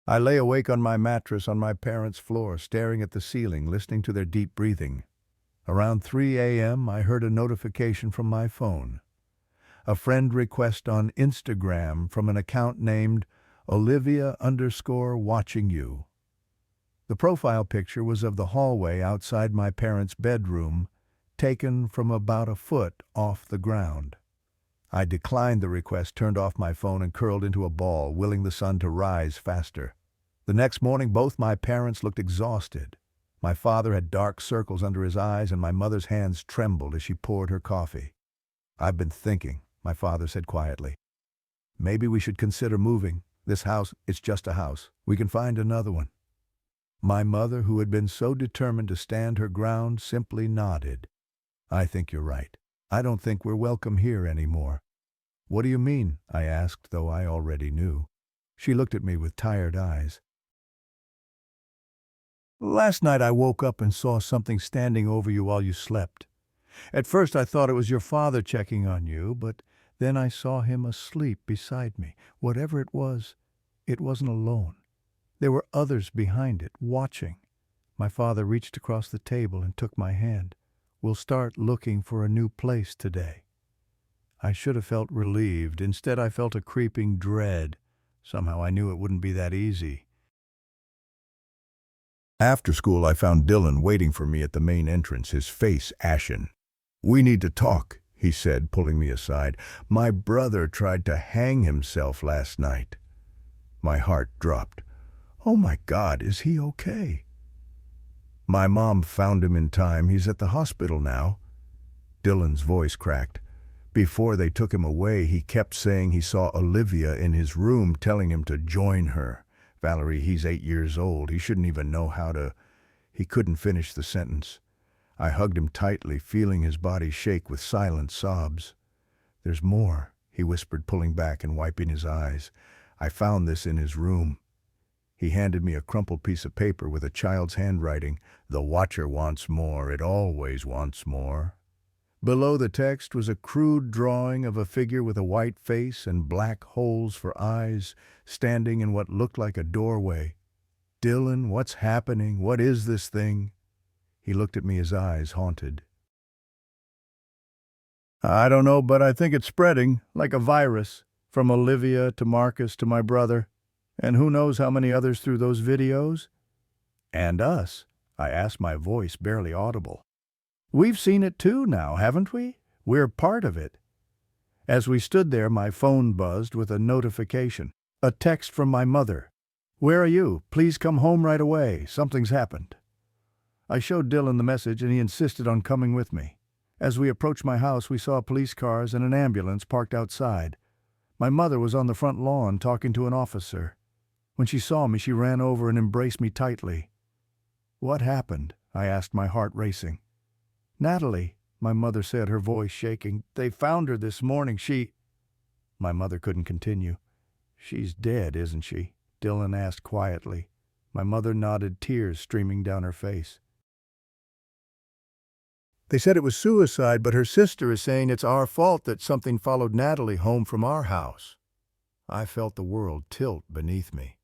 I lay awake on my mattress on my parents' floor, staring at the ceiling, listening to their deep breathing. Around 3 a.m., I heard a notification from my phone. A friend request on Instagram from an account named Olivia_watching you. The profile picture was of the hallway outside my parents' bedroom, taken from about a foot off the ground. I declined the request, turned off my phone, and curled into a ball, willing the sun to rise faster. The next morning, both my parents looked exhausted. My father had dark circles under his eyes, and my mother's hands trembled as she poured her coffee. "I've been thinking," my father said quietly. "Maybe we should consider moving. This house, it's just a house. We can find another one." My mother, who had been so determined to stand her ground, simply nodded. "I think you're right. I don't think we're welcome here anymore." "What do you mean?" I asked, though I already knew. She looked at me with tired eyes. "Last night I woke up and saw something standing over you while you slept. At first I thought it was your father checking on you, but then I saw him asleep beside me. Whatever it wasn't alone. There were others behind it, watching." My father reached across the table and took my hand. "We'll start looking for a new place today." I should have felt relieved. Instead, I felt a creeping dread. Somehow I knew it wouldn't be that easy. After school, I found Dylan waiting for me at the main entrance, his face ashen. "We need to talk," he said, pulling me aside. "My brother tried to hang himself last night." My heart dropped. "Oh my God, is he okay?" "My mom found him in time. He's at the hospital now." Dylan's voice cracked. "Before they took him away, he kept saying he saw Olivia in his room telling him to join her. Valerie, he's 8 years old. He shouldn't even know how to—" He couldn't finish the sentence. I hugged him tightly, feeling his body shake with silent sobs. "There's more," he whispered, pulling back and wiping his eyes. "I found this in his room." He handed me a crumpled piece of paper with a child's handwriting. "The Watcher wants more. It always wants more." Below the text was a crude drawing of a figure with a white face and black holes for eyes, standing in what looked like a doorway. "Dylan, what's happening? What is this thing?" He looked at me, his eyes haunted. "I don't know, but I think it's spreading, like a virus, from Olivia to Marcus to my brother. And who knows how many others through those videos?" "And us," I asked, my voice barely audible. "We've seen it too now, haven't we? We're part of it." As we stood there, my phone buzzed with a notification. A text from my mother. "Where are you? Please come home right away. Something's happened." I showed Dylan the message, and he insisted on coming with me. As we approached my house, we saw police cars and an ambulance parked outside. My mother was on the front lawn talking to an officer. When she saw me, she ran over and embraced me tightly. "What happened?" I asked, my heart racing. "Natalie," my mother said, her voice shaking. "They found her this morning. My mother couldn't continue. "She's dead, isn't she?" Dylan asked quietly. My mother nodded, tears streaming down her face. "They said it was suicide, but her sister is saying it's our fault that something followed Natalie home from our house." I felt the world tilt beneath me.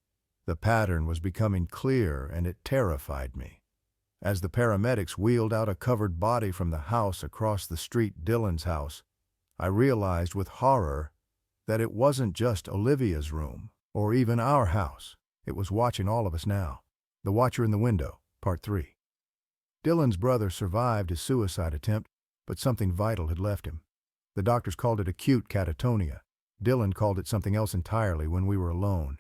The pattern was becoming clear, and it terrified me. As the paramedics wheeled out a covered body from the house across the street, Dylan's house, I realized with horror that it wasn't just Olivia's room, or even our house. It was watching all of us now. The Watcher in the Window, Part 3. Dylan's brother survived his suicide attempt, but something vital had left him. The doctors called it acute catatonia. Dylan called it something else entirely when we were alone.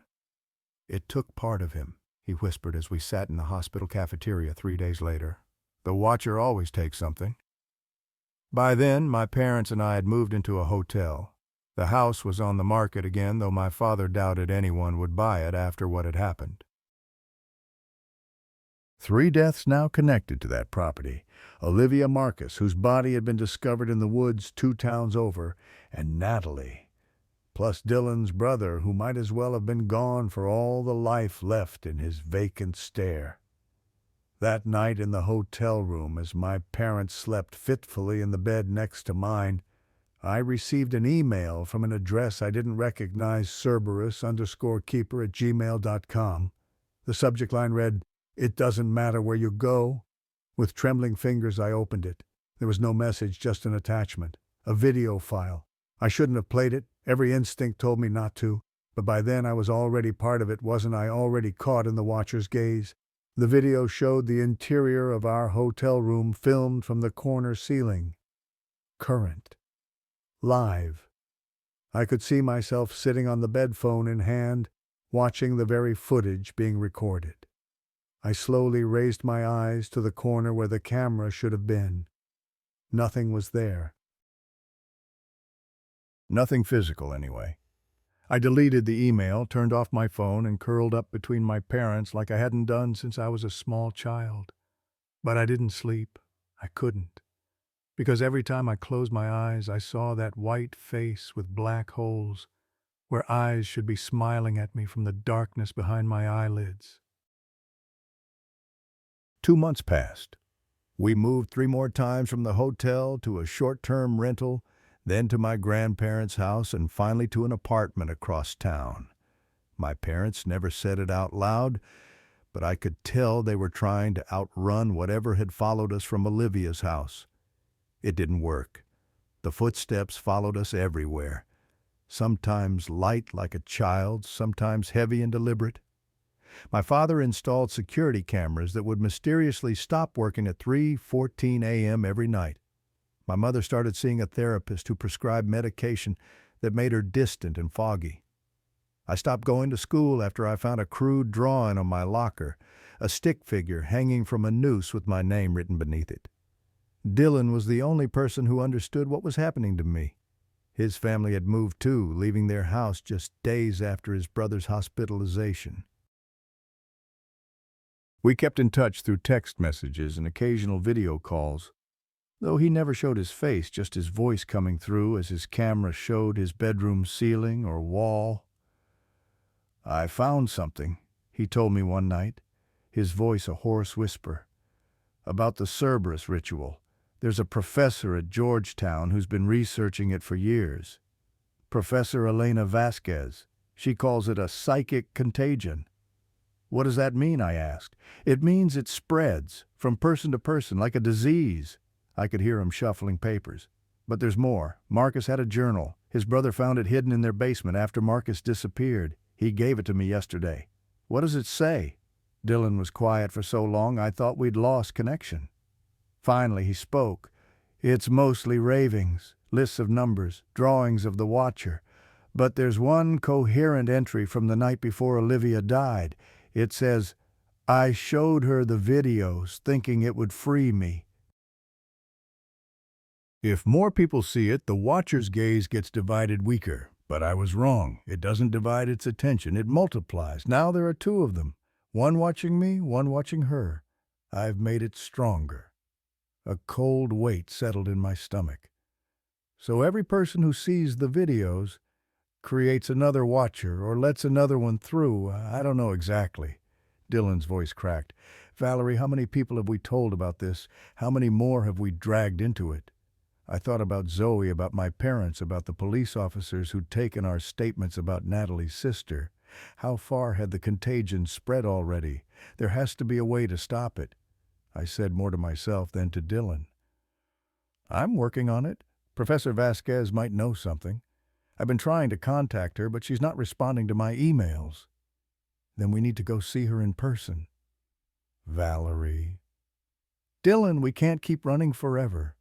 "It took part of him," he whispered as we sat in the hospital cafeteria 3 days later. "The Watcher always takes something." By then, my parents and I had moved into a hotel. The house was on the market again, though my father doubted anyone would buy it after what had happened. 3 deaths now connected to that property. Olivia Marcus, whose body had been discovered in the woods 2 towns over, and Natalie, plus Dylan's brother, who might as well have been gone for all the life left in his vacant stare. That night in the hotel room, as my parents slept fitfully in the bed next to mine, I received an email from an address I didn't recognize, Cerberus_keeper@gmail.com. The subject line read, "It doesn't matter where you go." With trembling fingers, I opened it. There was no message, just an attachment, a video file. I shouldn't have played it. Every instinct told me not to. But by then I was already part of it. Wasn't I already caught in the Watcher's gaze? The video showed the interior of our hotel room, filmed from the corner ceiling. Current. Live. I could see myself sitting on the bed, phone in hand, watching the very footage being recorded. I slowly raised my eyes to the corner where the camera should have been. Nothing was there. Nothing physical, anyway. I deleted the email, turned off my phone, and curled up between my parents like I hadn't done since I was a small child. But I didn't sleep. I couldn't. Because every time I closed my eyes, I saw that white face with black holes, where eyes should be smiling at me from the darkness behind my eyelids. 2 months passed. We moved 3 more times from the hotel to a short-term rental, then to my grandparents' house, and finally to an apartment across town. My parents never said it out loud, but I could tell they were trying to outrun whatever had followed us from Olivia's house. It didn't work. The footsteps followed us everywhere, sometimes light like a child's, sometimes heavy and deliberate. My father installed security cameras that would mysteriously stop working at 3:14 a.m. every night. My mother started seeing a therapist who prescribed medication that made her distant and foggy. I stopped going to school after I found a crude drawing on my locker, a stick figure hanging from a noose with my name written beneath it. Dylan was the only person who understood what was happening to me. His family had moved too, leaving their house just days after his brother's hospitalization. We kept in touch through text messages and occasional video calls, though he never showed his face, just his voice coming through as his camera showed his bedroom ceiling or wall. "I found something," he told me one night, his voice a hoarse whisper, "about the Cerberus Ritual. There's a professor at Georgetown who's been researching it for years. Professor Elena Vasquez. She calls it a psychic contagion." "What does that mean?" I asked. "It means it spreads from person to person like a disease." I could hear him shuffling papers. "But there's more. Marcus had a journal. His brother found it hidden in their basement after Marcus disappeared. He gave it to me yesterday." "What does it say?" Dylan was quiet for so long I thought we'd lost connection. Finally he spoke. "It's mostly ravings, lists of numbers, drawings of the Watcher. But there's one coherent entry from the night before Olivia died. It says, 'I showed her the videos, thinking it would free me.'" If more people see it, the Watcher's gaze gets divided weaker. But I was wrong. It doesn't divide its attention. It multiplies. Now there are 2 of them. One watching me, one watching her. I've made it stronger. A cold weight settled in my stomach. So every person who sees the videos creates another Watcher or lets another one through. I don't know exactly. Dylan's voice cracked. "Valerie, how many people have we told about this? How many more have we dragged into it?" I thought about Zoe, about my parents, about the police officers who'd taken our statements about Natalie's sister. How far had the contagion spread already? There has to be a way to stop it. I said more to myself than to Dylan. I'm working on it. Professor Vasquez might know something. I've been trying to contact her, but she's not responding to my emails. Then we need to go see her in person. Valerie. Dylan, we can't keep running forever.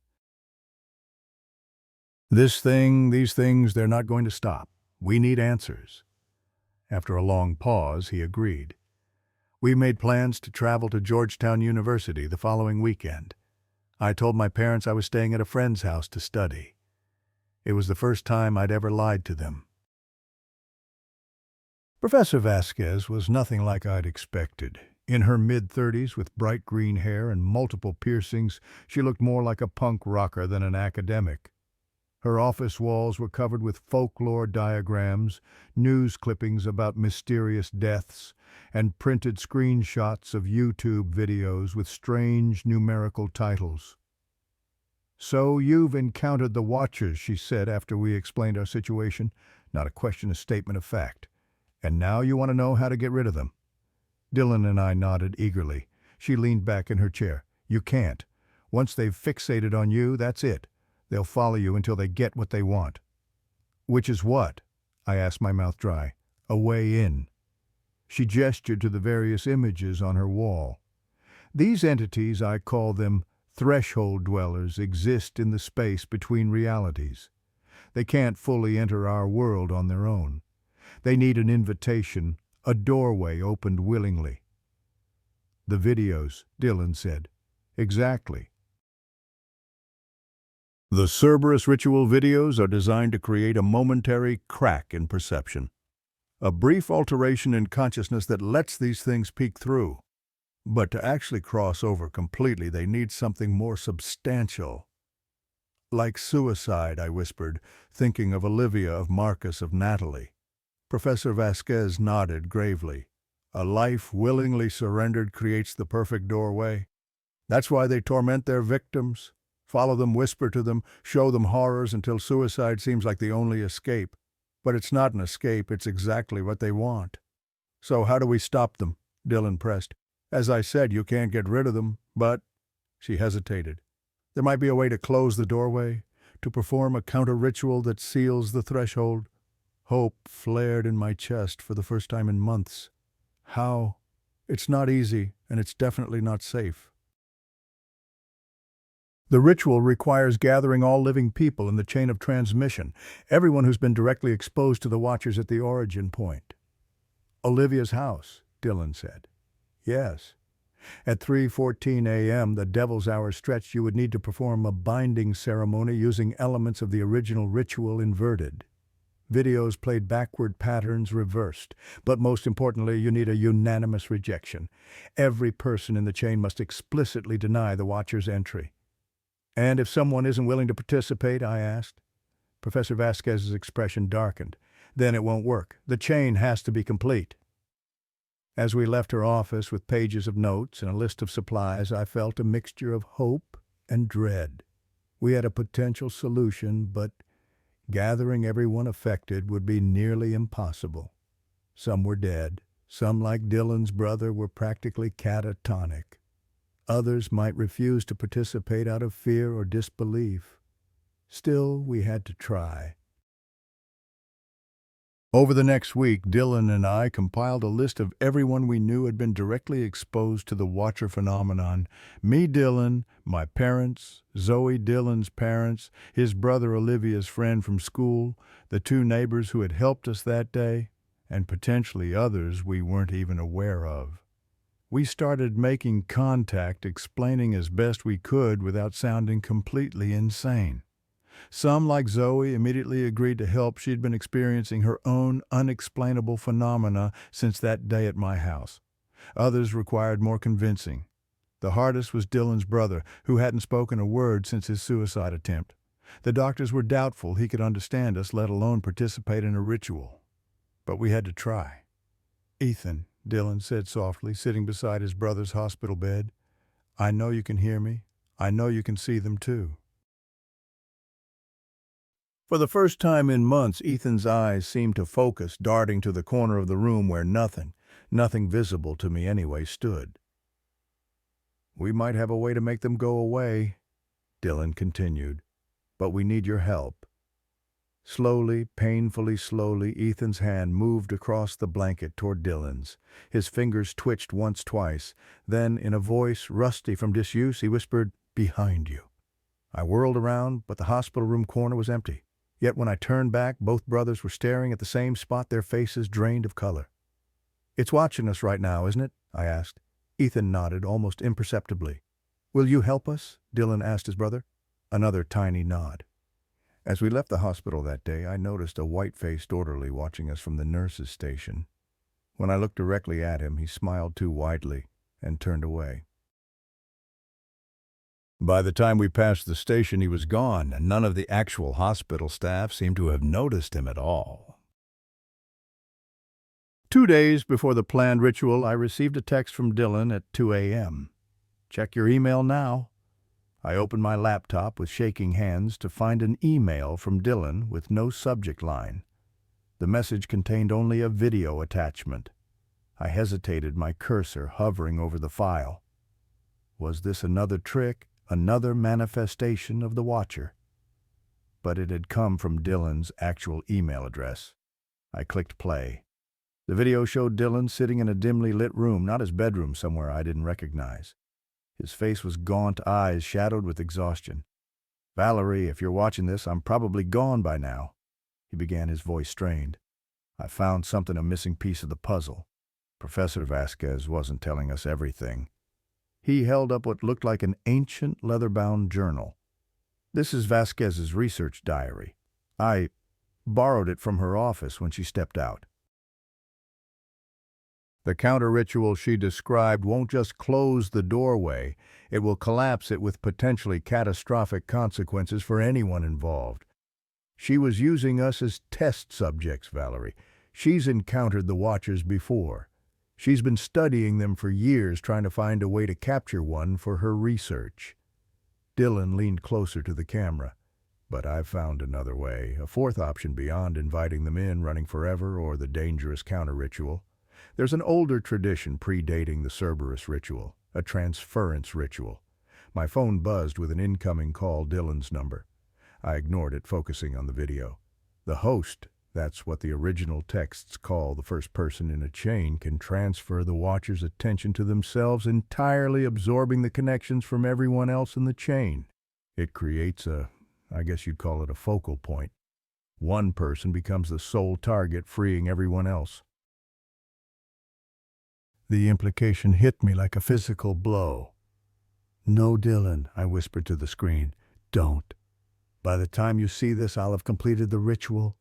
These things, they're not going to stop. We need answers. After a long pause, he agreed. We made plans to travel to Georgetown University the following weekend. I told my parents I was staying at a friend's house to study. It was the first time I'd ever lied to them. Professor Vasquez was nothing like I'd expected. In her mid-30s, with bright green hair and multiple piercings, she looked more like a punk rocker than an academic. Her office walls were covered with folklore diagrams, news clippings about mysterious deaths, and printed screenshots of YouTube videos with strange numerical titles. "So you've encountered the Watchers," she said after we explained our situation. Not a question, a statement of fact. "And now you want to know how to get rid of them?" Dylan and I nodded eagerly. She leaned back in her chair. "You can't. Once they've fixated on you, that's it. They'll follow you until they get what they want." "Which is what?" I asked, my mouth dry. "A way in." She gestured to the various images on her wall. "These entities, I call them threshold dwellers, exist in the space between realities. They can't fully enter our world on their own. They need an invitation, a doorway opened willingly." "The videos," Dylan said. "Exactly. The Cerberus Ritual videos are designed to create a momentary crack in perception. A brief alteration in consciousness that lets these things peek through. But to actually cross over completely, they need something more substantial. Like suicide, I whispered, thinking of Olivia, of Marcus, of Natalie. Professor Vasquez nodded gravely. A life willingly surrendered creates the perfect doorway. That's why they torment their victims. Follow them, whisper to them, show them horrors until suicide seems like the only escape. But it's not an escape, it's exactly what they want. "So how do we stop them?" Dylan pressed. "As I said, you can't get rid of them, but—" She hesitated. "There might be a way to close the doorway, to perform a counter-ritual that seals the threshold." Hope flared in my chest for the first time in months. "How?" "It's not easy, and it's definitely not safe. The ritual requires gathering all living people in the chain of transmission, everyone who's been directly exposed to the Watchers at the origin point." "Olivia's house," Dylan said. "Yes. At 3:14 a.m., the Devil's Hour stretched, you would need to perform a binding ceremony using elements of the original ritual inverted. Videos played backward, patterns reversed. But most importantly, you need a unanimous rejection. Every person in the chain must explicitly deny the Watcher's entry." "And if someone isn't willing to participate?" I asked. Professor Vasquez's expression darkened. "Then it won't work. The chain has to be complete." As we left her office with pages of notes and a list of supplies, I felt a mixture of hope and dread. We had a potential solution, but gathering everyone affected would be nearly impossible. Some were dead. Some, like Dylan's brother, were practically catatonic. Others might refuse to participate out of fear or disbelief. Still, we had to try. Over the next week, Dylan and I compiled a list of everyone we knew had been directly exposed to the Watcher phenomenon. Me, Dylan, my parents, Zoe, Dylan's parents, his brother Olivia's friend from school, the 2 neighbors who had helped us that day, and potentially others we weren't even aware of. We started making contact, explaining as best we could without sounding completely insane. Some, like Zoe, immediately agreed to help. She'd been experiencing her own unexplainable phenomena since that day at my house. Others required more convincing. The hardest was Dylan's brother, who hadn't spoken a word since his suicide attempt. The doctors were doubtful he could understand us, let alone participate in a ritual. But we had to try. "Ethan," Dylan said softly, sitting beside his brother's hospital bed, "I know you can hear me. I know you can see them too." For the first time in months, Ethan's eyes seemed to focus, darting to the corner of the room where nothing visible to me anyway, stood. "We might have a way to make them go away," Dylan continued, "but we need your help." Slowly, painfully slowly, Ethan's hand moved across the blanket toward Dylan's. His fingers twitched once, twice. Then, in a voice rusty from disuse, he whispered, "Behind you." I whirled around, but the hospital room corner was empty. Yet when I turned back, both brothers were staring at the same spot, their faces drained of color. "It's watching us right now, isn't it?" I asked. Ethan nodded, almost imperceptibly. "Will you help us?" Dylan asked his brother. Another tiny nod. As we left the hospital that day, I noticed a white-faced orderly watching us from the nurse's station. When I looked directly at him, he smiled too widely and turned away. By the time we passed the station, he was gone, and none of the actual hospital staff seemed to have noticed him at all. 2 days before the planned ritual, I received a text from Dylan at 2 a.m. "Check your email now." I opened my laptop with shaking hands to find an email from Dylan with no subject line. The message contained only a video attachment. I hesitated, my cursor hovering over the file. Was this another trick, another manifestation of the Watcher? But it had come from Dylan's actual email address. I clicked play. The video showed Dylan sitting in a dimly lit room, not his bedroom, somewhere I didn't recognize. His face was gaunt, eyes shadowed with exhaustion. "Valerie, if you're watching this, I'm probably gone by now," he began, his voice strained. "I found something, a missing piece of the puzzle. Professor Vasquez wasn't telling us everything." He held up what looked like an ancient leather-bound journal. "This is Vasquez's research diary. I borrowed it from her office when she stepped out. The counter-ritual she described won't just close the doorway, it will collapse it with potentially catastrophic consequences for anyone involved. She was using us as test subjects, Valerie. She's encountered the Watchers before. She's been studying them for years, trying to find a way to capture one for her research." Dylan leaned closer to the camera. "But I've found another way, a fourth option beyond inviting them in, running forever, or the dangerous counter-ritual. There's an older tradition predating the Cerberus Ritual, a transference ritual." My phone buzzed with an incoming call, Dylan's number. I ignored it, focusing on the video. The host, that's what the original texts call the first person in a chain, can transfer the Watcher's attention to themselves, entirely absorbing the connections from everyone else in the chain. It creates I guess you'd call it a focal point. One person becomes the sole target, freeing everyone else. The implication hit me like a physical blow. "No, Dylan," I whispered to the screen. "Don't. By the time you see this, I'll have completed the ritual.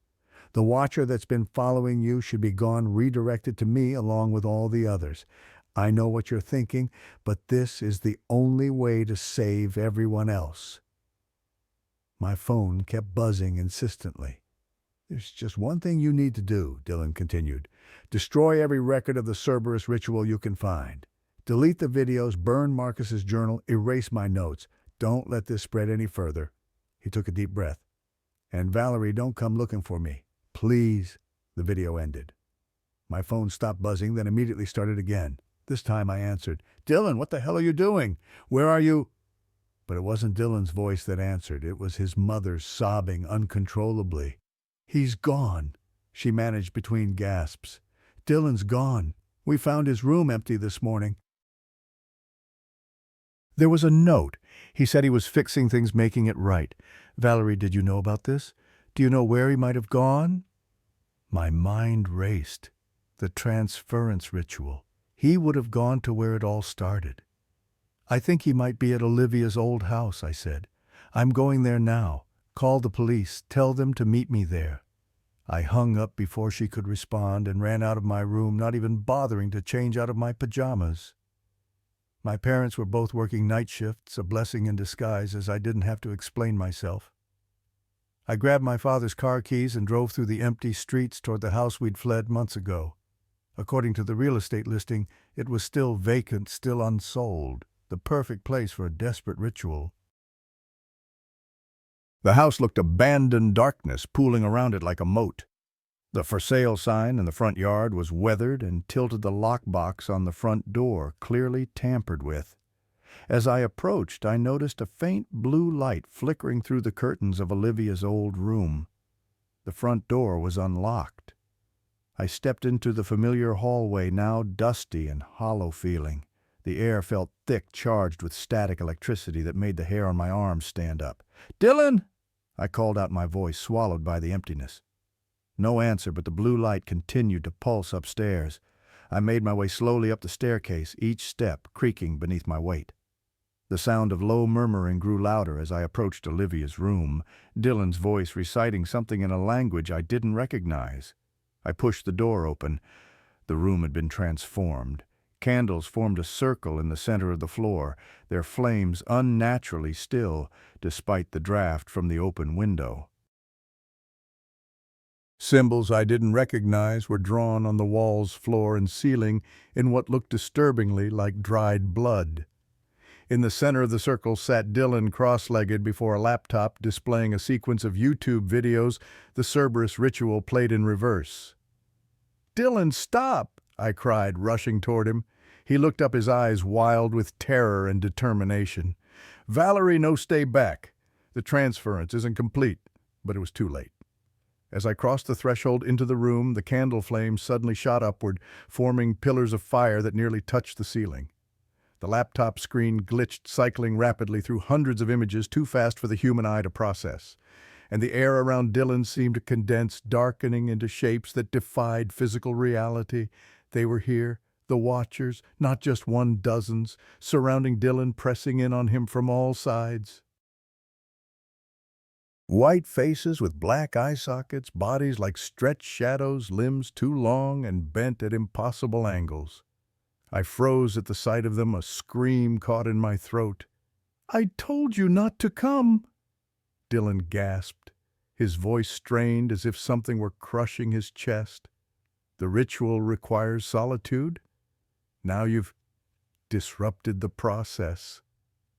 The Watcher that's been following you should be gone, redirected to me along with all the others. I know what you're thinking, but this is the only way to save everyone else." My phone kept buzzing insistently. "There's just one thing you need to do," Dylan continued. "Destroy every record of the Cerberus Ritual you can find. Delete the videos, burn Marcus's journal, erase my notes. Don't let this spread any further." He took a deep breath. "And Valerie, don't come looking for me. Please." The video ended. My phone stopped buzzing, then immediately started again. This time I answered. "Dylan, what the hell are you doing? Where are you?" But it wasn't Dylan's voice that answered. It was his mother, sobbing uncontrollably. "He's gone," she managed between gasps. "Dylan's gone. We found his room empty this morning." There was a note. He said he was fixing things, making it right. "Valerie, did you know about this? Do you know where he might have gone?" My mind raced. The transference ritual. He would have gone to where it all started. "I think he might be at Olivia's old house," I said. "I'm going there now. Call the police. Tell them to meet me there." I hung up before she could respond and ran out of my room, not even bothering to change out of my pajamas. My parents were both working night shifts, a blessing in disguise, as I didn't have to explain myself. I grabbed my father's car keys and drove through the empty streets toward the house we'd fled months ago. According to the real estate listing, it was still vacant, still unsold, the perfect place for a desperate ritual. The house looked abandoned darkness pooling around it like a moat. The for sale sign in the front yard was weathered and tilted the lockbox on the front door clearly tampered with. As I approached, I noticed a faint blue light flickering through the curtains of Olivia's old room. The front door was unlocked. I stepped into the familiar hallway, now dusty and hollow-feeling. The air felt thick, charged with static electricity that made the hair on my arms stand up. "Dylan!" I called out, my voice swallowed by the emptiness. No answer, but the blue light continued to pulse upstairs. I made my way slowly up the staircase, each step creaking beneath my weight. The sound of low murmuring grew louder as I approached Olivia's room, Dylan's voice reciting something in a language I didn't recognize. I pushed the door open. The room had been transformed. Candles formed a circle in the center of the floor, their flames unnaturally still, despite the draft from the open window. Symbols I didn't recognize were drawn on the walls, floor, and ceiling in what looked disturbingly like dried blood. In the center of the circle sat Dylan cross-legged before a laptop displaying a sequence of YouTube videos, the Cerberus Ritual played in reverse. "Dylan, stop!" I cried, rushing toward him. He looked up, his eyes wild with terror and determination. "Valerie, no, stay back. The transference isn't complete." But it was too late. As I crossed the threshold into the room, the candle flames suddenly shot upward, forming pillars of fire that nearly touched the ceiling. The laptop screen glitched, cycling rapidly through hundreds of images too fast for the human eye to process. And the air around Dylan seemed to condense, darkening into shapes that defied physical reality. They were here, the Watchers, not just 12, surrounding Dylan, pressing in on him from all sides. White faces with black eye sockets, bodies like stretched shadows, limbs too long and bent at impossible angles. I froze at the sight of them, a scream caught in my throat. "I told you not to come!" Dylan gasped, his voice strained as if something were crushing his chest. "The ritual requires solitude? Now you've disrupted the process."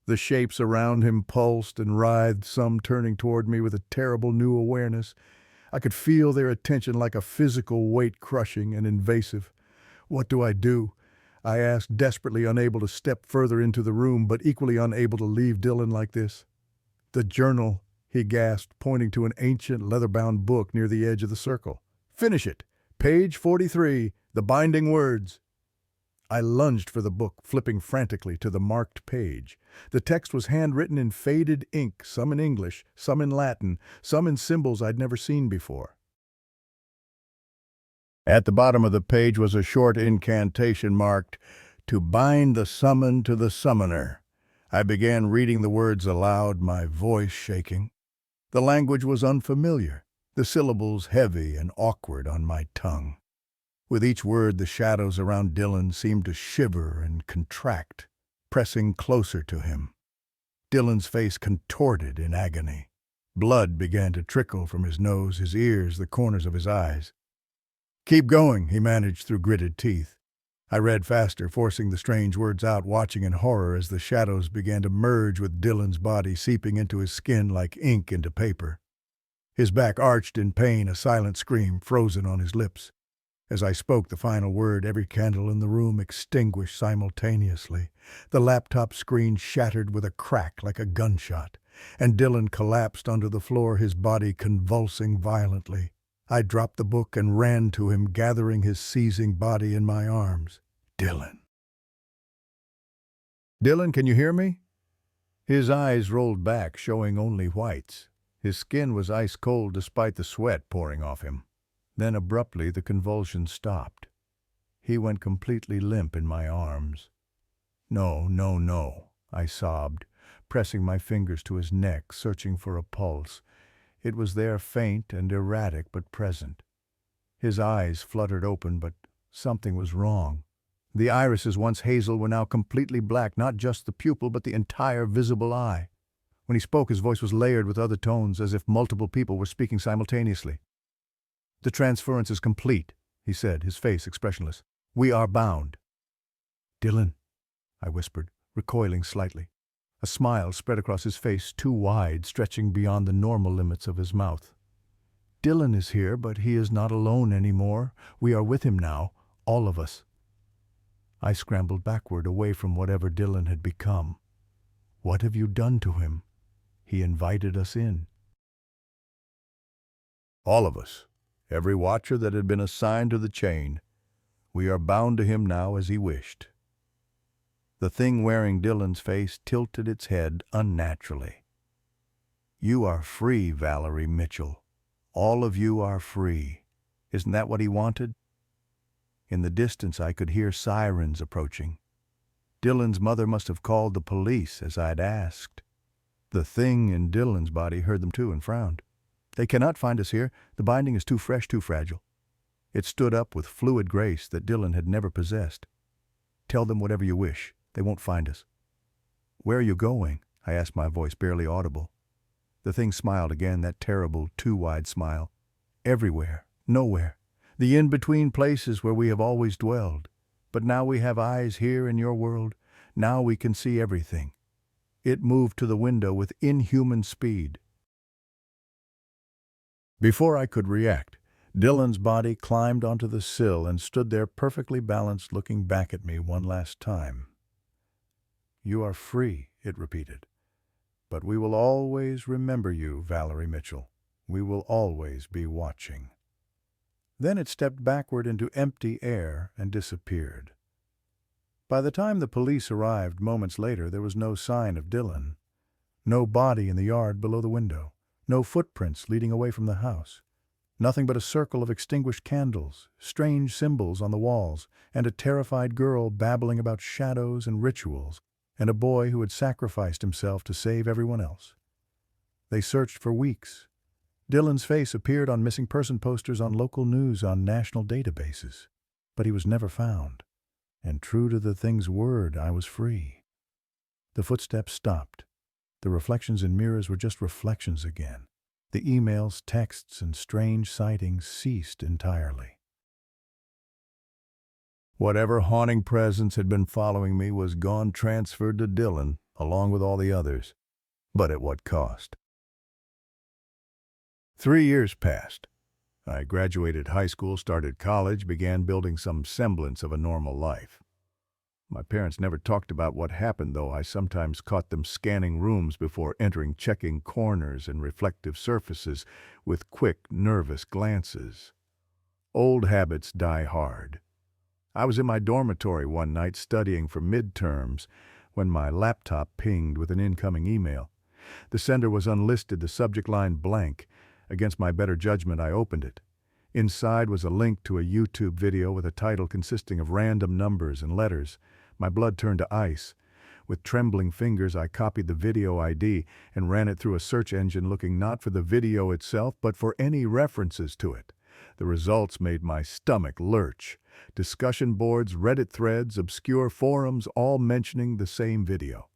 The shapes around him pulsed and writhed, some turning toward me with a terrible new awareness. I could feel their attention like a physical weight, crushing and invasive. "What do I do?" I asked, desperately unable to step further into the room, but equally unable to leave Dylan like this. "The journal," he gasped, pointing to an ancient leather-bound book near the edge of the circle. "Finish it. Page 43, the binding words." I lunged for the book, flipping frantically to the marked page. The text was handwritten in faded ink, some in English, some in Latin, some in symbols I'd never seen before. At the bottom of the page was a short incantation marked, "To bind the summon to the summoner." I began reading the words aloud, my voice shaking. The language was unfamiliar, the syllables heavy and awkward on my tongue. With each word, the shadows around Dylan seemed to shiver and contract, pressing closer to him. Dylan's face contorted in agony. Blood began to trickle from his nose, his ears, the corners of his eyes. "Keep going," he managed through gritted teeth. I read faster, forcing the strange words out, watching in horror as the shadows began to merge with Dylan's body, seeping into his skin like ink into paper. His back arched in pain, a silent scream frozen on his lips. As I spoke the final word, every candle in the room extinguished simultaneously. The laptop screen shattered with a crack like a gunshot, and Dylan collapsed onto the floor, his body convulsing violently. I dropped the book and ran to him, gathering his seizing body in my arms. "Dylan. Dylan, can you hear me?" His eyes rolled back, showing only whites. His skin was ice cold despite the sweat pouring off him. Then abruptly the convulsions stopped. He went completely limp in my arms. "No, no, no," I sobbed, pressing my fingers to his neck, searching for a pulse. It was there, faint and erratic, but present. His eyes fluttered open, but something was wrong. The irises, once hazel, were now completely black, not just the pupil, but the entire visible eye. When he spoke, his voice was layered with other tones, as if multiple people were speaking simultaneously. "The transference is complete," he said, his face expressionless. "We are bound." "Dylan," I whispered, recoiling slightly. A smile spread across his face, too wide, stretching beyond the normal limits of his mouth. Dylan is here, but he is not alone anymore. We are with him now, all of us. I scrambled backward, away from whatever Dylan had become. What have you done to him? He invited us in. All of us, every watcher that had been assigned to the chain. We are bound to him now as he wished. The thing wearing Dylan's face tilted its head unnaturally. You are free, Valerie Mitchell. All of you are free. Isn't that what he wanted? In the distance I could hear sirens approaching. Dylan's mother must have called the police, as I'd asked. The thing in Dylan's body heard them too and frowned. They cannot find us here. The binding is too fresh, too fragile. It stood up with fluid grace that Dylan had never possessed. Tell them whatever you wish. They won't find us. Where are you going? I asked, my voice barely audible. The thing smiled again, that terrible, too-wide smile. Everywhere, nowhere. The in-between places where we have always dwelled. But now we have eyes here in your world. Now we can see everything. It moved to the window with inhuman speed. Before I could react, Dylan's body climbed onto the sill and stood there perfectly balanced, looking back at me one last time. You are free, it repeated. But we will always remember you, Valerie Mitchell. We will always be watching. Then it stepped backward into empty air and disappeared. By the time the police arrived moments later, there was no sign of Dylan. No body in the yard below the window. No footprints leading away from the house. Nothing but a circle of extinguished candles, strange symbols on the walls, and a terrified girl babbling about shadows and rituals, and a boy who had sacrificed himself to save everyone else. They searched for weeks. Dylan's face appeared on missing person posters, on local news, on national databases. But he was never found. And true to the thing's word, I was free. The footsteps stopped. The reflections in mirrors were just reflections again. The emails, texts, and strange sightings ceased entirely. Whatever haunting presence had been following me was gone, transferred to Dylan, along with all the others. But at what cost? 3 years passed. I graduated high school, started college, began building some semblance of a normal life. My parents never talked about what happened, though I sometimes caught them scanning rooms before entering, checking corners and reflective surfaces with quick, nervous glances. Old habits die hard. I was in my dormitory one night studying for midterms when my laptop pinged with an incoming email. The sender was unlisted, the subject line blank. Against my better judgment, I opened it. Inside was a link to a YouTube video with a title consisting of random numbers and letters. My blood turned to ice. With trembling fingers, I copied the video ID and ran it through a search engine, looking not for the video itself, but for any references to it. The results made my stomach lurch. Discussion boards, Reddit threads, obscure forums, all mentioning the same video.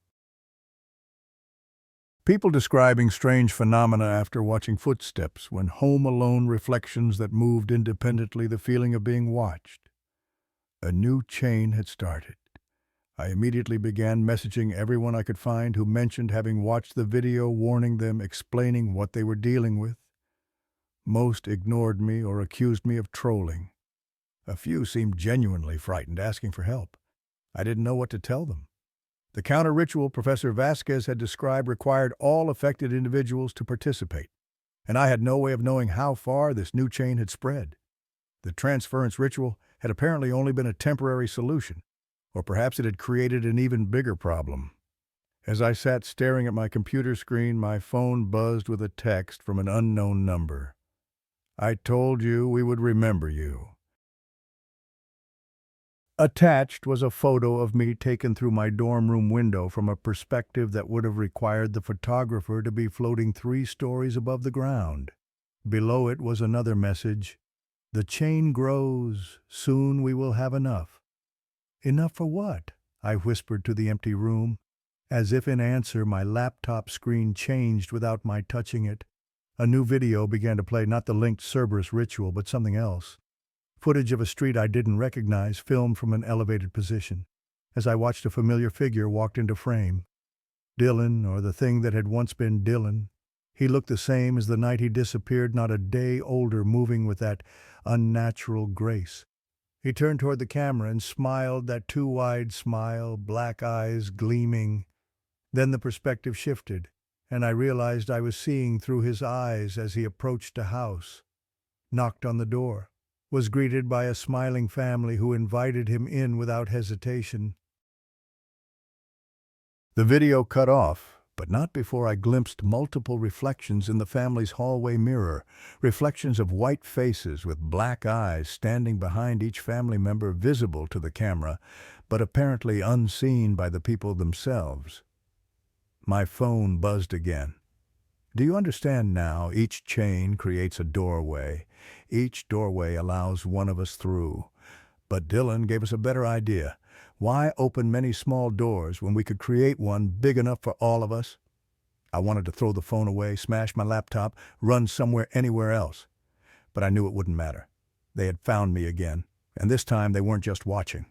People describing strange phenomena after watching footsteps, when home alone, reflections that moved independently, the feeling of being watched. A new chain had started. I immediately began messaging everyone I could find who mentioned having watched the video, warning them, explaining what they were dealing with. Most ignored me or accused me of trolling. A few seemed genuinely frightened, asking for help. I didn't know what to tell them. The counter-ritual Professor Vasquez had described required all affected individuals to participate, and I had no way of knowing how far this new chain had spread. The transference ritual had apparently only been a temporary solution, or perhaps it had created an even bigger problem. As I sat staring at my computer screen, my phone buzzed with a text from an unknown number. I told you we would remember you. Attached was a photo of me taken through my dorm room window from a perspective that would have required the photographer to be floating 3 stories above the ground. Below it was another message. The chain grows. Soon we will have enough. Enough for what? I whispered to the empty room. As if in answer, my laptop screen changed without my touching it. A new video began to play, not the linked Cerberus Ritual, but something else. Footage of a street I didn't recognize, filmed from an elevated position. As I watched, a familiar figure walked into frame. Dylan, or the thing that had once been Dylan. He looked the same as the night he disappeared, not a day older, moving with that unnatural grace. He turned toward the camera and smiled, that too wide smile, black eyes gleaming. Then the perspective shifted, and I realized I was seeing through his eyes as he approached a house, knocked on the door, was greeted by a smiling family who invited him in without hesitation. The video cut off, but not before I glimpsed multiple reflections in the family's hallway mirror, reflections of white faces with black eyes standing behind each family member, visible to the camera, but apparently unseen by the people themselves. My phone buzzed again. Do you understand now? Each chain creates a doorway. Each doorway allows one of us through. But Dylan gave us a better idea. Why open many small doors when we could create one big enough for all of us? I wanted to throw the phone away, smash my laptop, run somewhere anywhere else. But I knew it wouldn't matter. They had found me again, and this time they weren't just watching.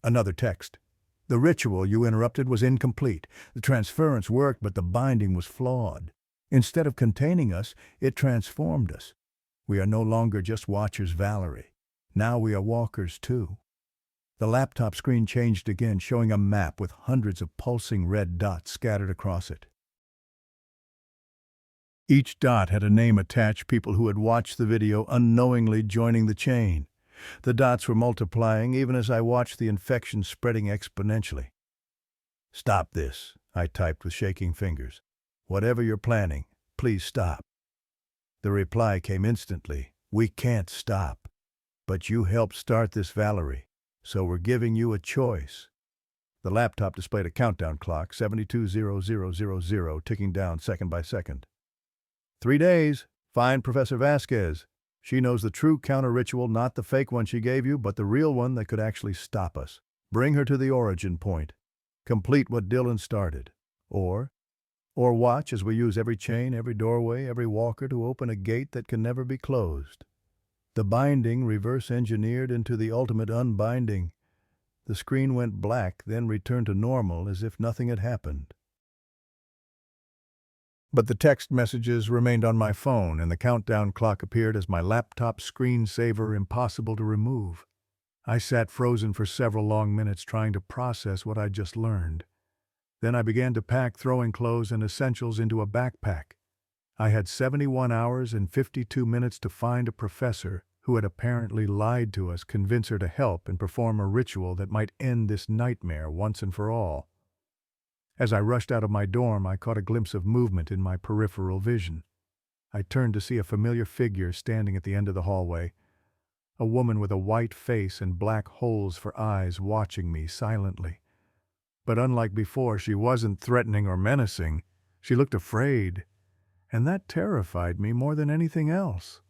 Another text. The ritual you interrupted was incomplete. The transference worked, but the binding was flawed. Instead of containing us, it transformed us. We are no longer just watchers, Valerie. Now we are walkers, too. The laptop screen changed again, showing a map with hundreds of pulsing red dots scattered across it. Each dot had a name attached, people who had watched the video unknowingly joining the chain. The dots were multiplying even as I watched the infection spreading exponentially. "Stop this," I typed with shaking fingers. "Whatever you're planning, please stop." The reply came instantly. "We can't stop. But you helped start this, Valerie. So we're giving you a choice." The laptop displayed a countdown clock, 720000, ticking down second by second. 3 days. Find Professor Vasquez. She knows the true counter-ritual, not the fake one she gave you, but the real one that could actually stop us. Bring her to the origin point. Complete what Dylan started. Or watch as we use every chain, every doorway, every walker to open a gate that can never be closed. The binding reverse-engineered into the ultimate unbinding. The screen went black, then returned to normal as if nothing had happened. But the text messages remained on my phone, and the countdown clock appeared as my laptop screensaver, impossible to remove. I sat frozen for several long minutes trying to process what I'd just learned. Then I began to pack throwing clothes and essentials into a backpack. I had 71 hours and 52 minutes to find a professor who had apparently lied to us, convince her to help and perform a ritual that might end this nightmare once and for all. As I rushed out of my dorm, I caught a glimpse of movement in my peripheral vision. I turned to see a familiar figure standing at the end of the hallway, a woman with a white face and black holes for eyes watching me silently. But unlike before, she wasn't threatening or menacing. She looked afraid, and that terrified me more than anything else.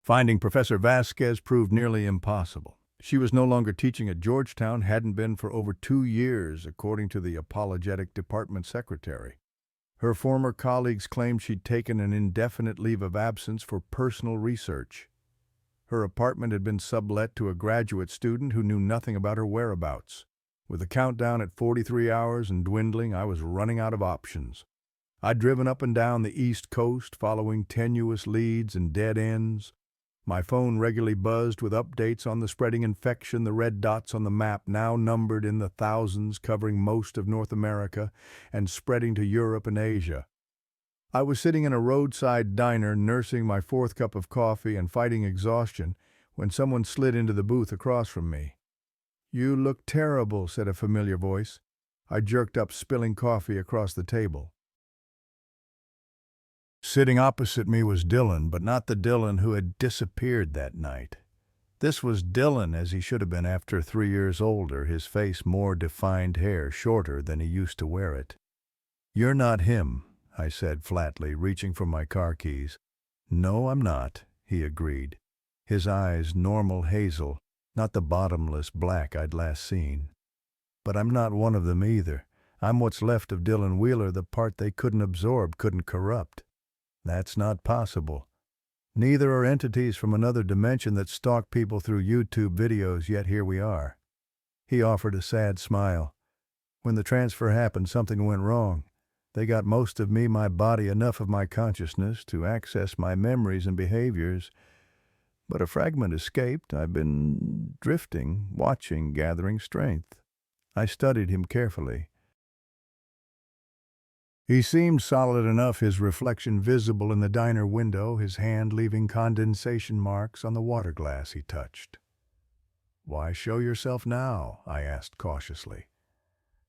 Finding Professor Vasquez proved nearly impossible. She was no longer teaching at Georgetown, hadn't been for over 2 years, according to the apologetic department secretary. Her former colleagues claimed she'd taken an indefinite leave of absence for personal research. Her apartment had been sublet to a graduate student who knew nothing about her whereabouts. With the countdown at 43 hours and dwindling, I was running out of options. I'd driven up and down the East Coast, following tenuous leads and dead ends. My phone regularly buzzed with updates on the spreading infection, the red dots on the map now numbered in the thousands, covering most of North America and spreading to Europe and Asia. I was sitting in a roadside diner, nursing my 4th cup of coffee and fighting exhaustion, when someone slid into the booth across from me. "You look terrible," said a familiar voice. I jerked up, spilling coffee across the table. Sitting opposite me was Dylan, but not the Dylan who had disappeared that night. This was Dylan as he should have been after 3 years older, his face more defined, hair shorter than he used to wear it. "You're not him," I said flatly, reaching for my car keys. "No, I'm not," he agreed, his eyes normal hazel, not the bottomless black I'd last seen. "But I'm not one of them either. I'm what's left of Dylan Wheeler, the part they couldn't absorb, couldn't corrupt. That's not possible. Neither are entities from another dimension that stalk people through YouTube videos, yet here we are." He offered a sad smile. When the transfer happened, something went wrong. They got most of me, my body, enough of my consciousness to access my memories and behaviors. But a fragment escaped. I've been drifting, watching, gathering strength. I studied him carefully. He seemed solid enough, his reflection visible in the diner window, his hand leaving condensation marks on the water glass he touched. "Why show yourself now?" I asked cautiously.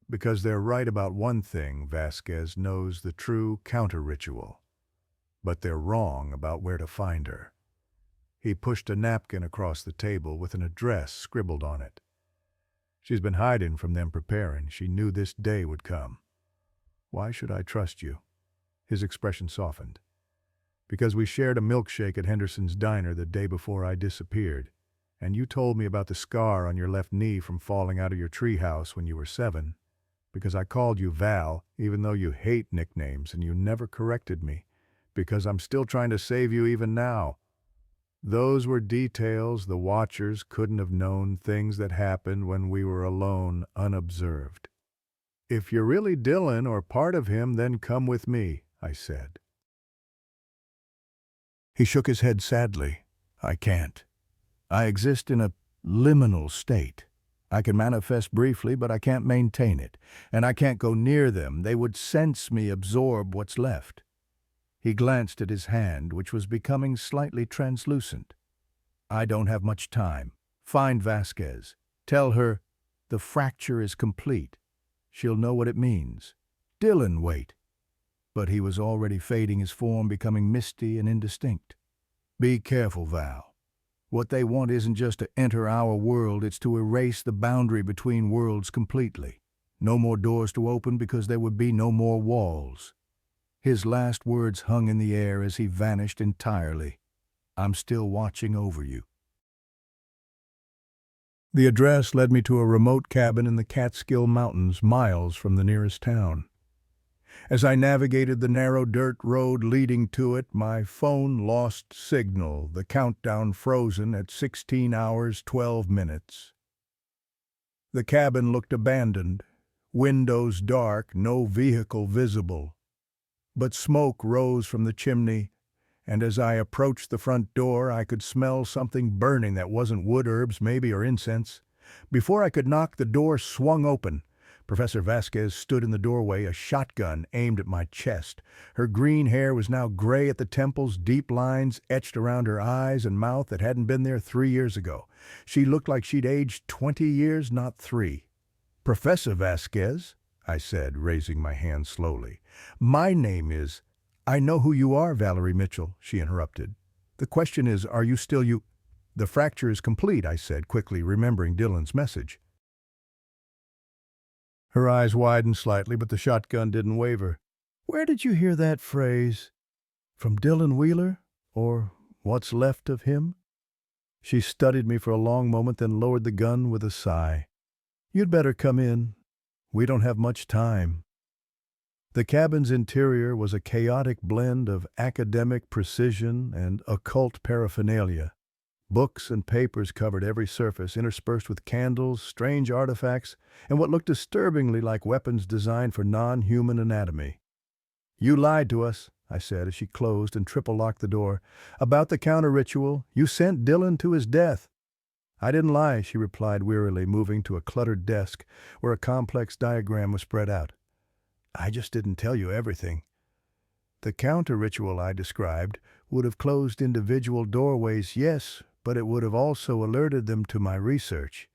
"Because they're right about one thing, Vasquez knows the true counter-ritual. But they're wrong about where to find her." He pushed a napkin across the table with an address scribbled on it. "She's been hiding from them preparing. She knew this day would come." "Why should I trust you?" His expression softened. "Because we shared a milkshake at Henderson's diner the day before I disappeared, and you told me about the scar on your left knee from falling out of your treehouse when you were 7. Because I called you Val, even though you hate nicknames and you never corrected me. Because I'm still trying to save you even now. Those were details the Watchers couldn't have known, things that happened when we were alone, unobserved. If you're really Dylan or part of him, then come with me," I said. He shook his head sadly. "I can't. I exist in a liminal state. I can manifest briefly, but I can't maintain it. And I can't go near them. They would sense me absorb what's left." He glanced at his hand, which was becoming slightly translucent. "I don't have much time. Find Vasquez. Tell her the fracture is complete. She'll know what it means. Dylan, wait." But he was already fading, his form becoming misty and indistinct. "Be careful, Val. What they want isn't just to enter our world, it's to erase the boundary between worlds completely. No more doors to open because there would be no more walls." His last words hung in the air as he vanished entirely. "I'm still watching over you." The address led me to a remote cabin in the Catskill Mountains, miles from the nearest town. As I navigated the narrow dirt road leading to it, my phone lost signal, the countdown frozen at 16 hours, 12 minutes. The cabin looked abandoned, windows dark, no vehicle visible. But smoke rose from the chimney, and as I approached the front door, I could smell something burning that wasn't wood, herbs, maybe, or incense. Before I could knock, the door swung open. Professor Vasquez stood in the doorway, a shotgun aimed at my chest. Her green hair was now gray at the temples, deep lines etched around her eyes and mouth that hadn't been there 3 years ago. She looked like she'd aged 20 years, not 3. "Professor Vasquez," I said, raising my hand slowly. "My name is—" "I know who you are, Valerie Mitchell," she interrupted. "The question is, are you still you—" "The fracture is complete," I said, quickly remembering Dylan's message. Her eyes widened slightly, but the shotgun didn't waver. "Where did you hear that phrase? From Dylan Wheeler? Or what's left of him?" She studied me for a long moment, then lowered the gun with a sigh. "You'd better come in. We don't have much time." The cabin's interior was a chaotic blend of academic precision and occult paraphernalia. Books and papers covered every surface, interspersed with candles, strange artifacts, and what looked disturbingly like weapons designed for non-human anatomy. "You lied to us," I said as she closed and triple-locked the door. "About the counter-ritual. You sent Dylan to his death." "I didn't lie," she replied wearily, moving to a cluttered desk where a complex diagram was spread out. "I just didn't tell you everything. The counter-ritual I described would have closed individual doorways, yes, but it would have also alerted them to my research.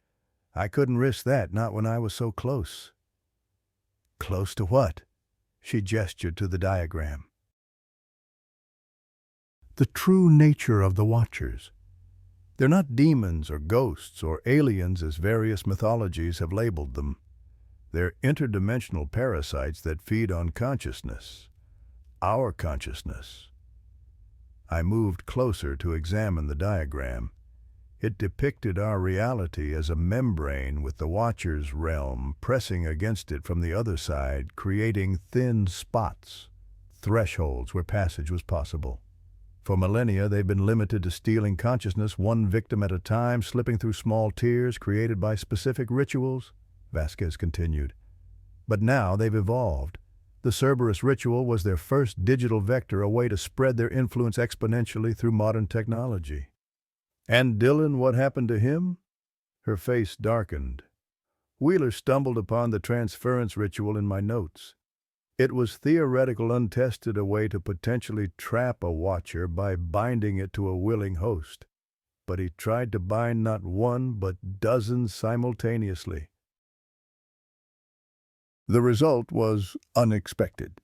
I couldn't risk that, not when I was so close." "Close to what?" She gestured to the diagram. "The true nature of the Watchers. They're not demons or ghosts or aliens as various mythologies have labeled them. They're interdimensional parasites that feed on consciousness. Our consciousness." I moved closer to examine the diagram. It depicted our reality as a membrane with the Watcher's realm pressing against it from the other side, creating thin spots, thresholds where passage was possible. For millennia, they've been limited to stealing consciousness one victim at a time, slipping through small tiers created by specific rituals, Vasquez continued. But now they've evolved. The Cerberus Ritual was their first digital vector, a way to spread their influence exponentially through modern technology. And Dylan, what happened to him? Her face darkened. Wheeler stumbled upon the transference ritual in my notes. It was theoretical, untested, a way to potentially trap a watcher by binding it to a willing host. But he tried to bind not one, but dozens simultaneously. The result was unexpected.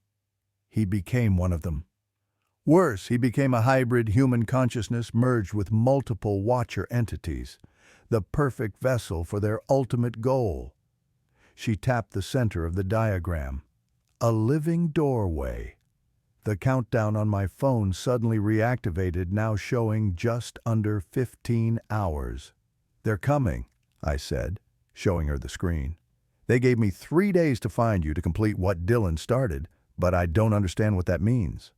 He became one of them. Worse, he became a hybrid human consciousness merged with multiple watcher entities, the perfect vessel for their ultimate goal. She tapped the center of the diagram. A living doorway. The countdown on my phone suddenly reactivated, now showing just under 15 hours. "They're coming," I said, showing her the screen. "They gave me 3 days to find you to complete what Dylan started, but I don't understand what that means."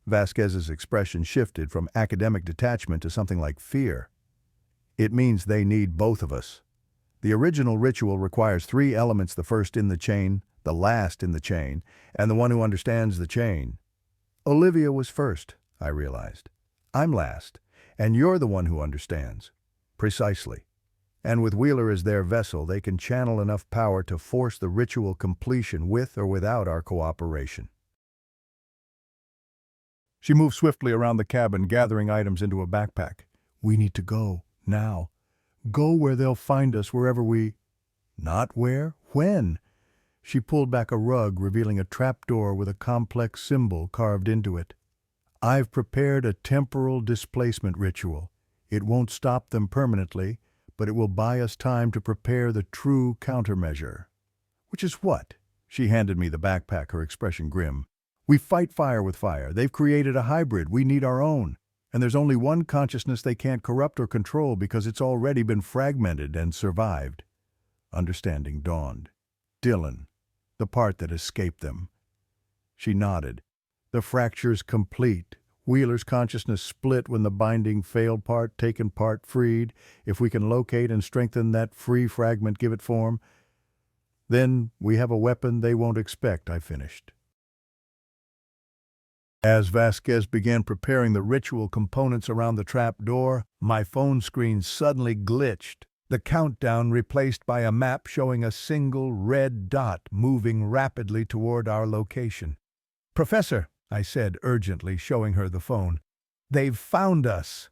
Vasquez's expression shifted from academic detachment to something like fear. "It means they need both of us. The original ritual requires 3 elements, the first in the chain, the last in the chain, and the one who understands the chain. Olivia was first," I realized. "I'm last, and you're the one who understands." "Precisely. And with Wheeler as their vessel, they can channel enough power to force the ritual completion with or without our cooperation." She moved swiftly around the cabin, gathering items into a backpack. "We need to go, now. Go where they'll find us, wherever we—" "Not where, when?" She pulled back a rug, revealing a trapdoor with a complex symbol carved into it. "I've prepared a temporal displacement ritual. It won't stop them permanently, but it will buy us time to prepare the true countermeasure." "Which is what?" She handed me the backpack, her expression grim. "We fight fire with fire. They've created a hybrid. We need our own. And there's only one consciousness they can't corrupt or control because it's already been fragmented and survived." Understanding dawned. "Dylan, the part that escaped them." She nodded. "The fracture's complete. Wheeler's consciousness split when the binding failed, part taken, part freed. If we can locate and strengthen that free fragment, give it form, then we have a weapon they won't expect," I finished. As Vasquez began preparing the ritual components around the trap door, my phone screen suddenly glitched. The countdown replaced by a map showing a single red dot moving rapidly toward our location. "Professor," I said urgently, showing her the phone, "they've found us."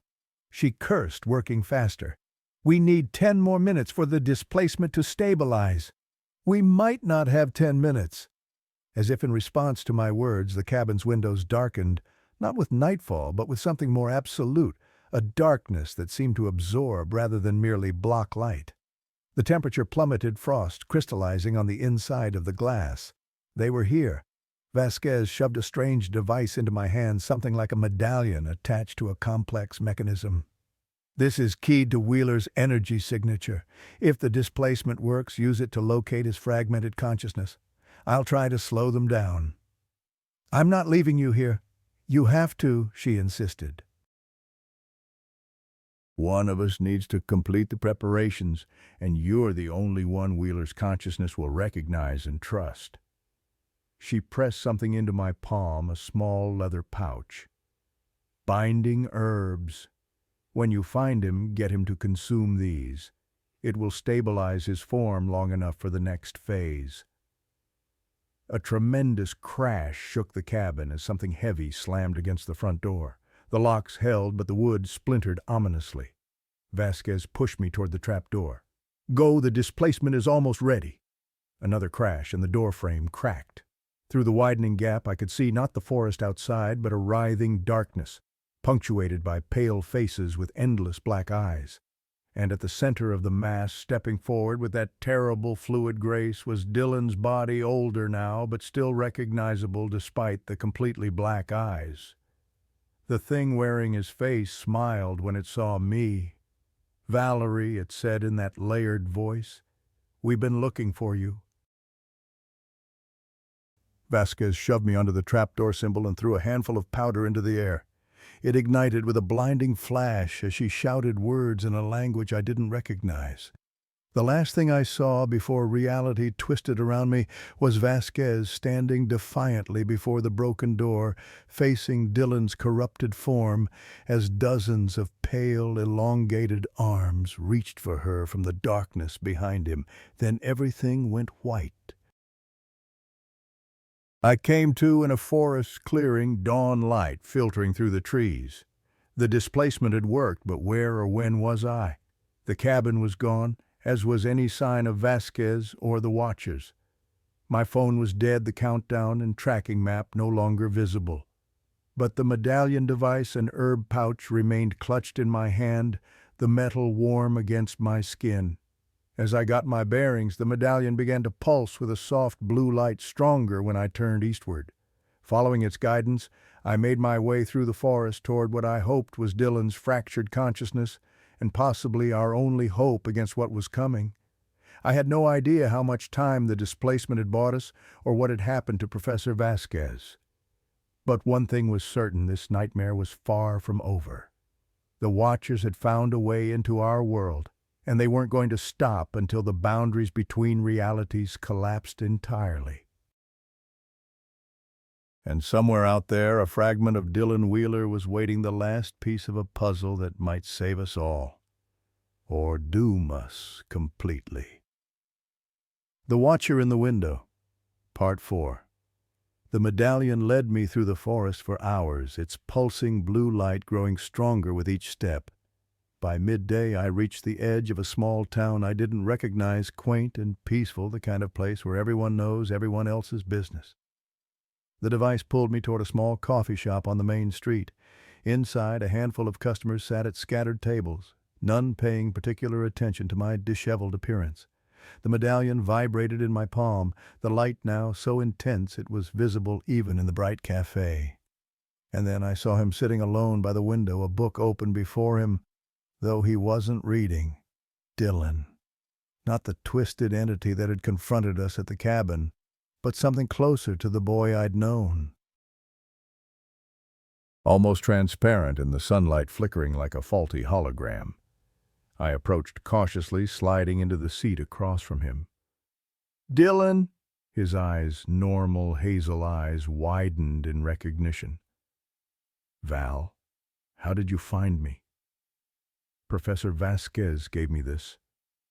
She cursed, working faster. "We need 10 more minutes for the displacement to stabilize." "We might not have 10 minutes. As if in response to my words, the cabin's windows darkened, not with nightfall, but with something more absolute, a darkness that seemed to absorb rather than merely block light. The temperature plummeted, frost crystallizing on the inside of the glass. They were here. Vasquez shoved a strange device into my hand, something like a medallion attached to a complex mechanism. "This is keyed to Wheeler's energy signature. If the displacement works, use it to locate his fragmented consciousness. I'll try to slow them down." "I'm not leaving you here." "You have to," she insisted. "One of us needs to complete the preparations, and you're the only one Wheeler's consciousness will recognize and trust." She pressed something into my palm, a small leather pouch. "Binding herbs. When you find him, get him to consume these. It will stabilize his form long enough for the next phase." A tremendous crash shook the cabin as something heavy slammed against the front door. The locks held, but the wood splintered ominously. Vasquez pushed me toward the trap door. "Go, the displacement is almost ready." Another crash, and the door frame cracked. Through the widening gap, I could see not the forest outside, but a writhing darkness, punctuated by pale faces with endless black eyes. And at the center of the mass, stepping forward with that terrible fluid grace, was Dylan's body, older now, but still recognizable despite the completely black eyes. The thing wearing his face smiled when it saw me. "Valerie," it said in that layered voice, "we've been looking for you." Vasquez shoved me onto the trapdoor symbol and threw a handful of powder into the air. It ignited with a blinding flash as she shouted words in a language I didn't recognize. The last thing I saw before reality twisted around me was Vasquez standing defiantly before the broken door, facing Dylan's corrupted form as dozens of pale, elongated arms reached for her from the darkness behind him. Then everything went white. I came to in a forest clearing, dawn light filtering through the trees. The displacement had worked, but where or when was I? The cabin was gone, as was any sign of Vasquez or the watchers. My phone was dead, the countdown and tracking map no longer visible. But the medallion device and herb pouch remained clutched in my hand, the metal warm against my skin. As I got my bearings, the medallion began to pulse with a soft blue light, stronger when I turned eastward. Following its guidance, I made my way through the forest toward what I hoped was Dylan's fractured consciousness, and possibly our only hope against what was coming. I had no idea how much time the displacement had bought us or what had happened to Professor Vasquez. But one thing was certain, this nightmare was far from over. The Watchers had found a way into our world, and they weren't going to stop until the boundaries between realities collapsed entirely. And somewhere out there, a fragment of Dylan Wheeler was waiting, the last piece of a puzzle that might save us all, or doom us completely. The Watcher in the Window, Part 4. The medallion led me through the forest for hours, its pulsing blue light growing stronger with each step. By midday, I reached the edge of a small town I didn't recognize, quaint and peaceful, the kind of place where everyone knows everyone else's business. The device pulled me toward a small coffee shop on the main street. Inside, a handful of customers sat at scattered tables, none paying particular attention to my disheveled appearance. The medallion vibrated in my palm, the light now so intense it was visible even in the bright cafe. And then I saw him sitting alone by the window, a book open before him, though he wasn't reading. Dylan. Not the twisted entity that had confronted us at the cabin, but something closer to the boy I'd known. Almost transparent in the sunlight, flickering like a faulty hologram. I approached cautiously, sliding into the seat across from him. "Dylan!" His eyes, normal hazel eyes, widened in recognition. "Val, how did you find me?" "Professor Vasquez gave me this."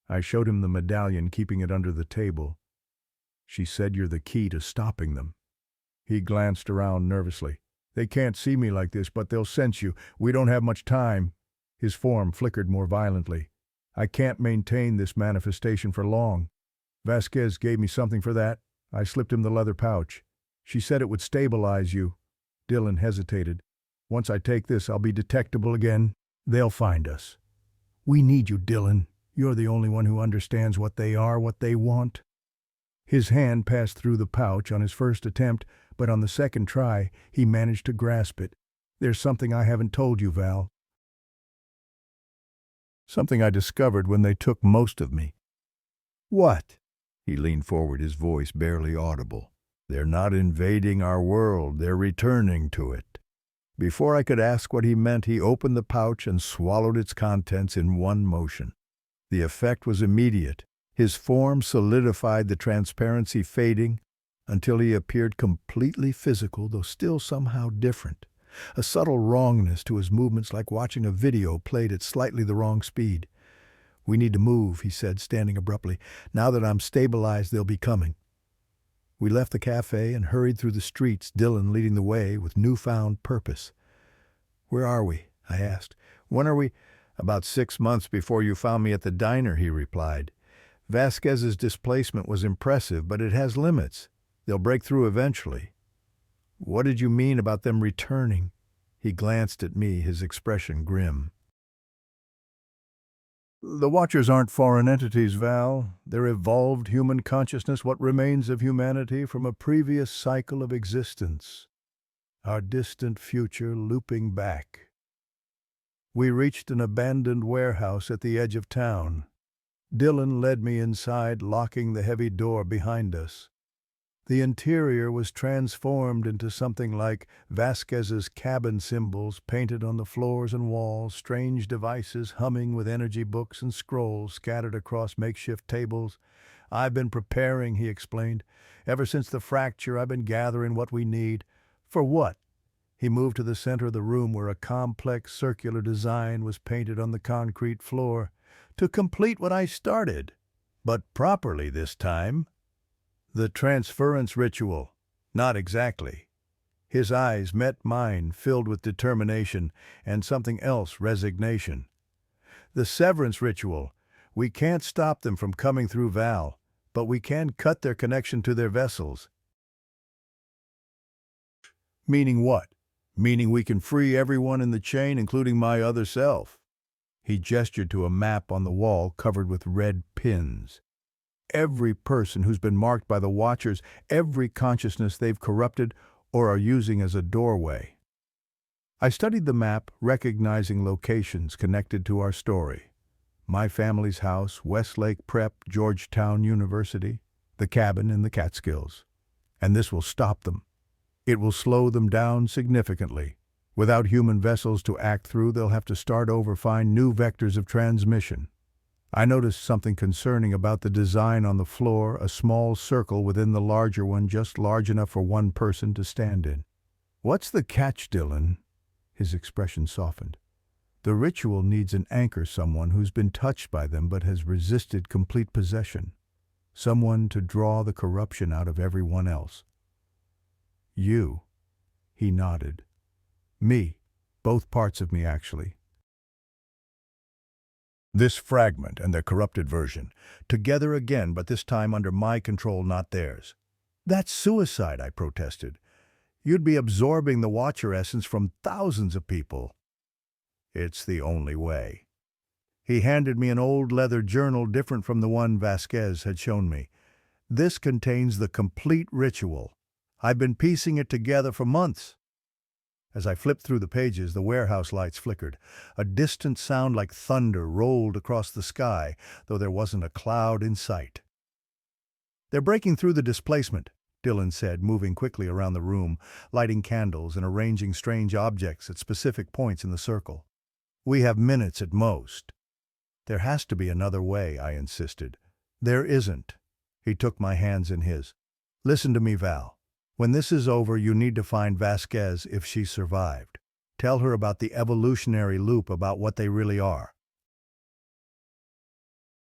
I showed him the medallion, keeping it under the table. "She said you're the key to stopping them." He glanced around nervously. "They can't see me like this, but they'll sense you. We don't have much time." His form flickered more violently. "I can't maintain this manifestation for long. Vasquez gave me something for that." I slipped him the leather pouch. "She said it would stabilize you." Dylan hesitated. "Once I take this, I'll be detectable again. They'll find us." "We need you, Dylan. You're the only one who understands what they are, what they want." His hand passed through the pouch on his first attempt, but on the second try, he managed to grasp it. "There's something I haven't told you, Val. Something I discovered when they took most of me." "What?" He leaned forward, his voice barely audible. "They're not invading our world, they're returning to it." Before I could ask what he meant, he opened the pouch and swallowed its contents in one motion. The effect was immediate. His form solidified, the transparency fading, until he appeared completely physical, though still somehow different. A subtle wrongness to his movements, like watching a video played at slightly the wrong speed. "We need to move," he said, standing abruptly. "Now that I'm stabilized, they'll be coming." We left the cafe and hurried through the streets, Dylan leading the way with newfound purpose. "Where are we?" I asked. "When are we?" "About 6 months before you found me at the diner," he replied. "Vasquez's displacement was impressive, but it has limits. They'll break through eventually." "What did you mean about them returning?" He glanced at me, his expression grim. "The Watchers aren't foreign entities, Val. They're evolved human consciousness, what remains of humanity from a previous cycle of existence. Our distant future looping back." We reached an abandoned warehouse at the edge of town. Dylan led me inside, locking the heavy door behind us. The interior was transformed into something like Vasquez's cabin symbols painted on the floors and walls, strange devices humming with energy books and scrolls scattered across makeshift tables. "I've been preparing," he explained. "Ever since the fracture, I've been gathering what we need." "For what?" He moved to the center of the room where a complex circular design was painted on the concrete floor. "To complete what I started, but properly this time." "The transference ritual." "Not exactly." His eyes met mine, filled with determination and something else, resignation. "The severance ritual. We can't stop them from coming through Val, but we can cut their connection to their vessels." "Meaning what?" "Meaning we can free everyone in the chain, including my other self." He gestured to a map on the wall covered with red pins. "Every person who's been marked by the Watchers, every consciousness they've corrupted or are using as a doorway." I studied the map, recognizing locations connected to our story. My family's house, Westlake Prep, Georgetown University, the cabin in the Catskills. And this will stop them. It will slow them down significantly. Without human vessels to act through, they'll have to start over, find new vectors of transmission. I noticed something concerning about the design on the floor, a small circle within the larger one, just large enough for one person to stand in. "What's the catch, Dylan?" His expression softened. "The ritual needs an anchor, someone who's been touched by them but has resisted complete possession. Someone to draw the corruption out of everyone else." "You?" He nodded. "Me. Both parts of me, actually." This fragment and the corrupted version, together again, but this time under my control, not theirs. "That's suicide," I protested. "You'd be absorbing the Watcher essence from thousands of people." "It's the only way." He handed me an old leather journal different from the one Vasquez had shown me. "This contains the complete ritual. I've been piecing it together for months." As I flipped through the pages, the warehouse lights flickered. A distant sound like thunder rolled across the sky, though there wasn't a cloud in sight. "They're breaking through the displacement," Dylan said, moving quickly around the room, lighting candles and arranging strange objects at specific points in the circle. "We have minutes at most." "There has to be another way," I insisted. "There isn't." He took my hands in his. "Listen to me, Val. When this is over, you need to find Vasquez if she survived. Tell her about the evolutionary loop, about what they really are.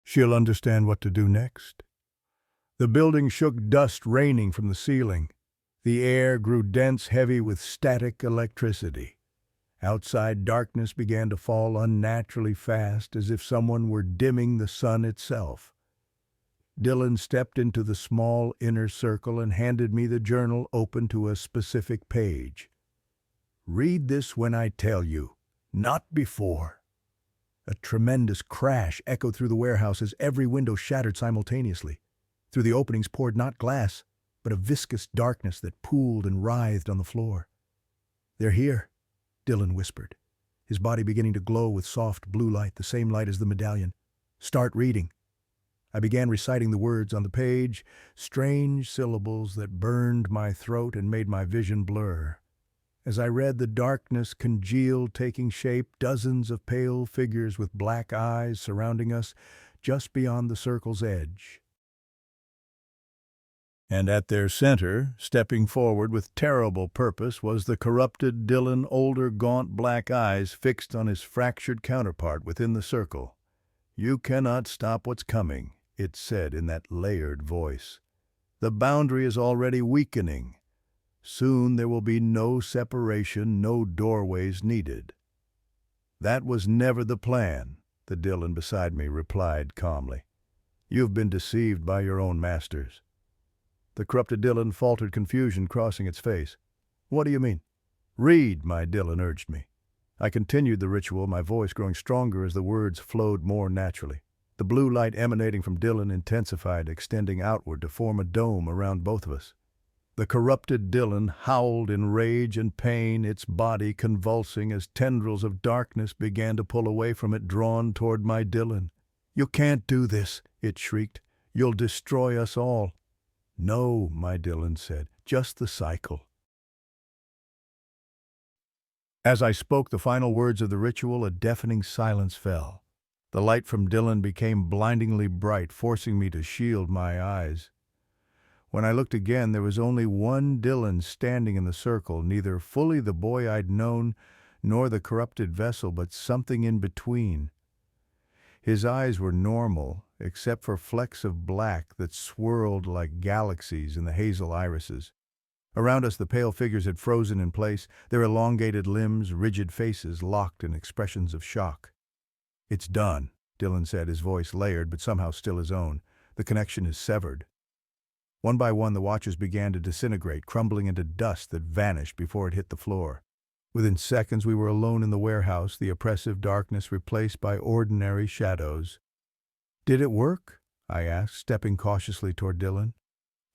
She'll understand what to do next." The building shook, dust raining from the ceiling. The air grew dense, heavy with static electricity. Outside, darkness began to fall unnaturally fast, as if someone were dimming the sun itself. Dylan stepped into the small inner circle and handed me the journal, open to a specific page. "Read this when I tell you, not before." A tremendous crash echoed through the warehouse as every window shattered simultaneously. Through the openings poured not glass, but a viscous darkness that pooled and writhed on the floor. "They're here," Dylan whispered, his body beginning to glow with soft blue light, the same light as the medallion. "Start reading." I began reciting the words on the page, strange syllables that burned my throat and made my vision blur. As I read, the darkness congealed, taking shape, dozens of pale figures with black eyes surrounding us just beyond the circle's edge. And at their center, stepping forward with terrible purpose, was the corrupted Dylan, older, gaunt black eyes fixed on his fractured counterpart within the circle. "You cannot stop what's coming," it said in that layered voice. "The boundary is already weakening. Soon there will be no separation, no doorways needed." "That was never the plan," the Dylan beside me replied calmly. "You've been deceived by your own masters." The corrupted Dylan faltered, confusion crossing its face. "What do you mean?" "Read," my Dylan urged me. I continued the ritual, my voice growing stronger as the words flowed more naturally. The blue light emanating from Dylan intensified, extending outward to form a dome around both of us. The corrupted Dylan howled in rage and pain, its body convulsing as tendrils of darkness began to pull away from it, drawn toward my Dylan. "You can't do this," it shrieked. "You'll destroy us all." No, my Dylan said, just the cycle. As I spoke the final words of the ritual, a deafening silence fell. The light from Dylan became blindingly bright, forcing me to shield my eyes. When I looked again, there was only one Dylan standing in the circle, neither fully the boy I'd known nor the corrupted vessel, but something in between. His eyes were normal, except for flecks of black that swirled like galaxies in the hazel irises. Around us, the pale figures had frozen in place, their elongated limbs, rigid faces locked in expressions of shock. "It's done," Dylan said, his voice layered but somehow still his own. "The connection is severed." One by one, the watchers began to disintegrate, crumbling into dust that vanished before it hit the floor. Within seconds, we were alone in the warehouse, the oppressive darkness replaced by ordinary shadows. "Did it work?" I asked, stepping cautiously toward Dylan.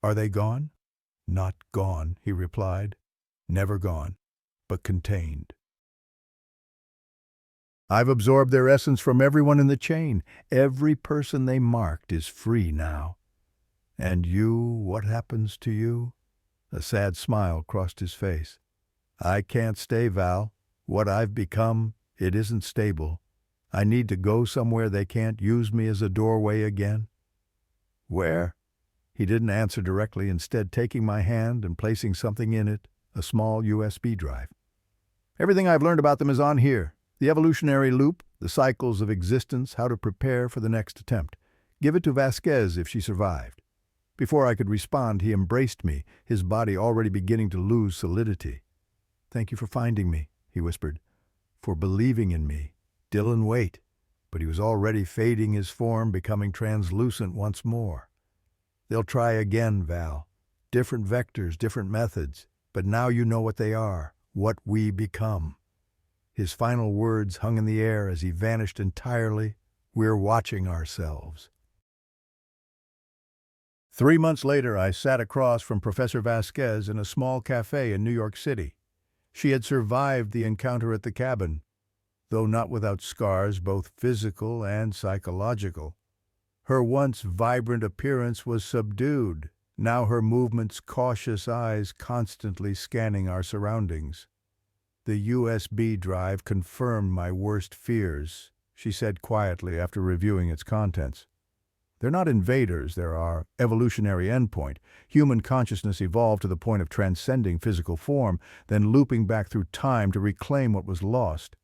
"Are they gone?" "Not gone," he replied. "Never gone, but contained. I've absorbed their essence from everyone in the chain. Every person they marked is free now." "And you, what happens to you?" A sad smile crossed his face. "I can't stay, Val. What I've become, it isn't stable. I need to go somewhere they can't use me as a doorway again." "Where?" He didn't answer directly, instead taking my hand and placing something in it, a small USB drive. "Everything I've learned about them is on here. The evolutionary loop, the cycles of existence, how to prepare for the next attempt. Give it to Vasquez if she survived." Before I could respond, he embraced me, his body already beginning to lose solidity. "Thank you for finding me," he whispered. "For believing in me. Dylan, wait." But he was already fading his form, becoming translucent once more. "They'll try again, Val. Different vectors, different methods. But now you know what they are, what we become." His final words hung in the air as he vanished entirely. "We're watching ourselves." 3 months later, I sat across from Professor Vasquez in a small cafe in New York City. She had survived the encounter at the cabin, though not without scars, both physical and psychological. Her once vibrant appearance was subdued, now her movements cautious eyes constantly scanning our surroundings. "The USB drive confirmed my worst fears," she said quietly after reviewing its contents. "They're not invaders, they're our evolutionary endpoint. Human consciousness evolved to the point of transcending physical form, then looping back through time to reclaim what was lost."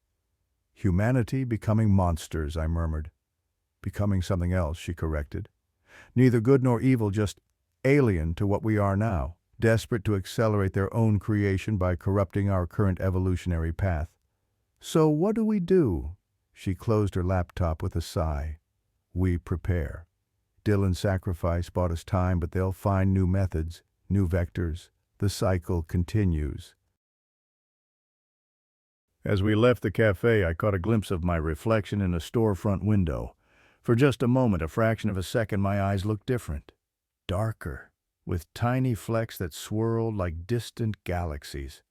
"Humanity becoming monsters," I murmured. "Becoming something else," she corrected. "Neither good nor evil, just alien to what we are now, desperate to accelerate their own creation by corrupting our current evolutionary path." "So what do we do?" She closed her laptop with a sigh. "We prepare. Dylan's sacrifice bought us time, but they'll find new methods, new vectors. The cycle continues." As we left the cafe, I caught a glimpse of my reflection in a storefront window. For just a moment, a fraction of a second, my eyes looked different. Darker, with tiny flecks that swirled like distant galaxies.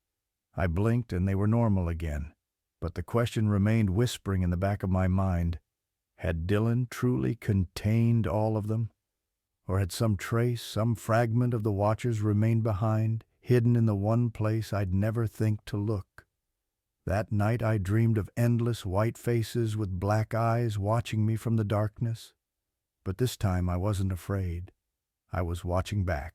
I blinked and they were normal again. But the question remained whispering in the back of my mind. Had Dylan truly contained all of them? Or had some trace, some fragment of the Watchers remained behind, hidden in the one place I'd never think to look? That night I dreamed of endless white faces with black eyes watching me from the darkness. But this time I wasn't afraid. I was watching back.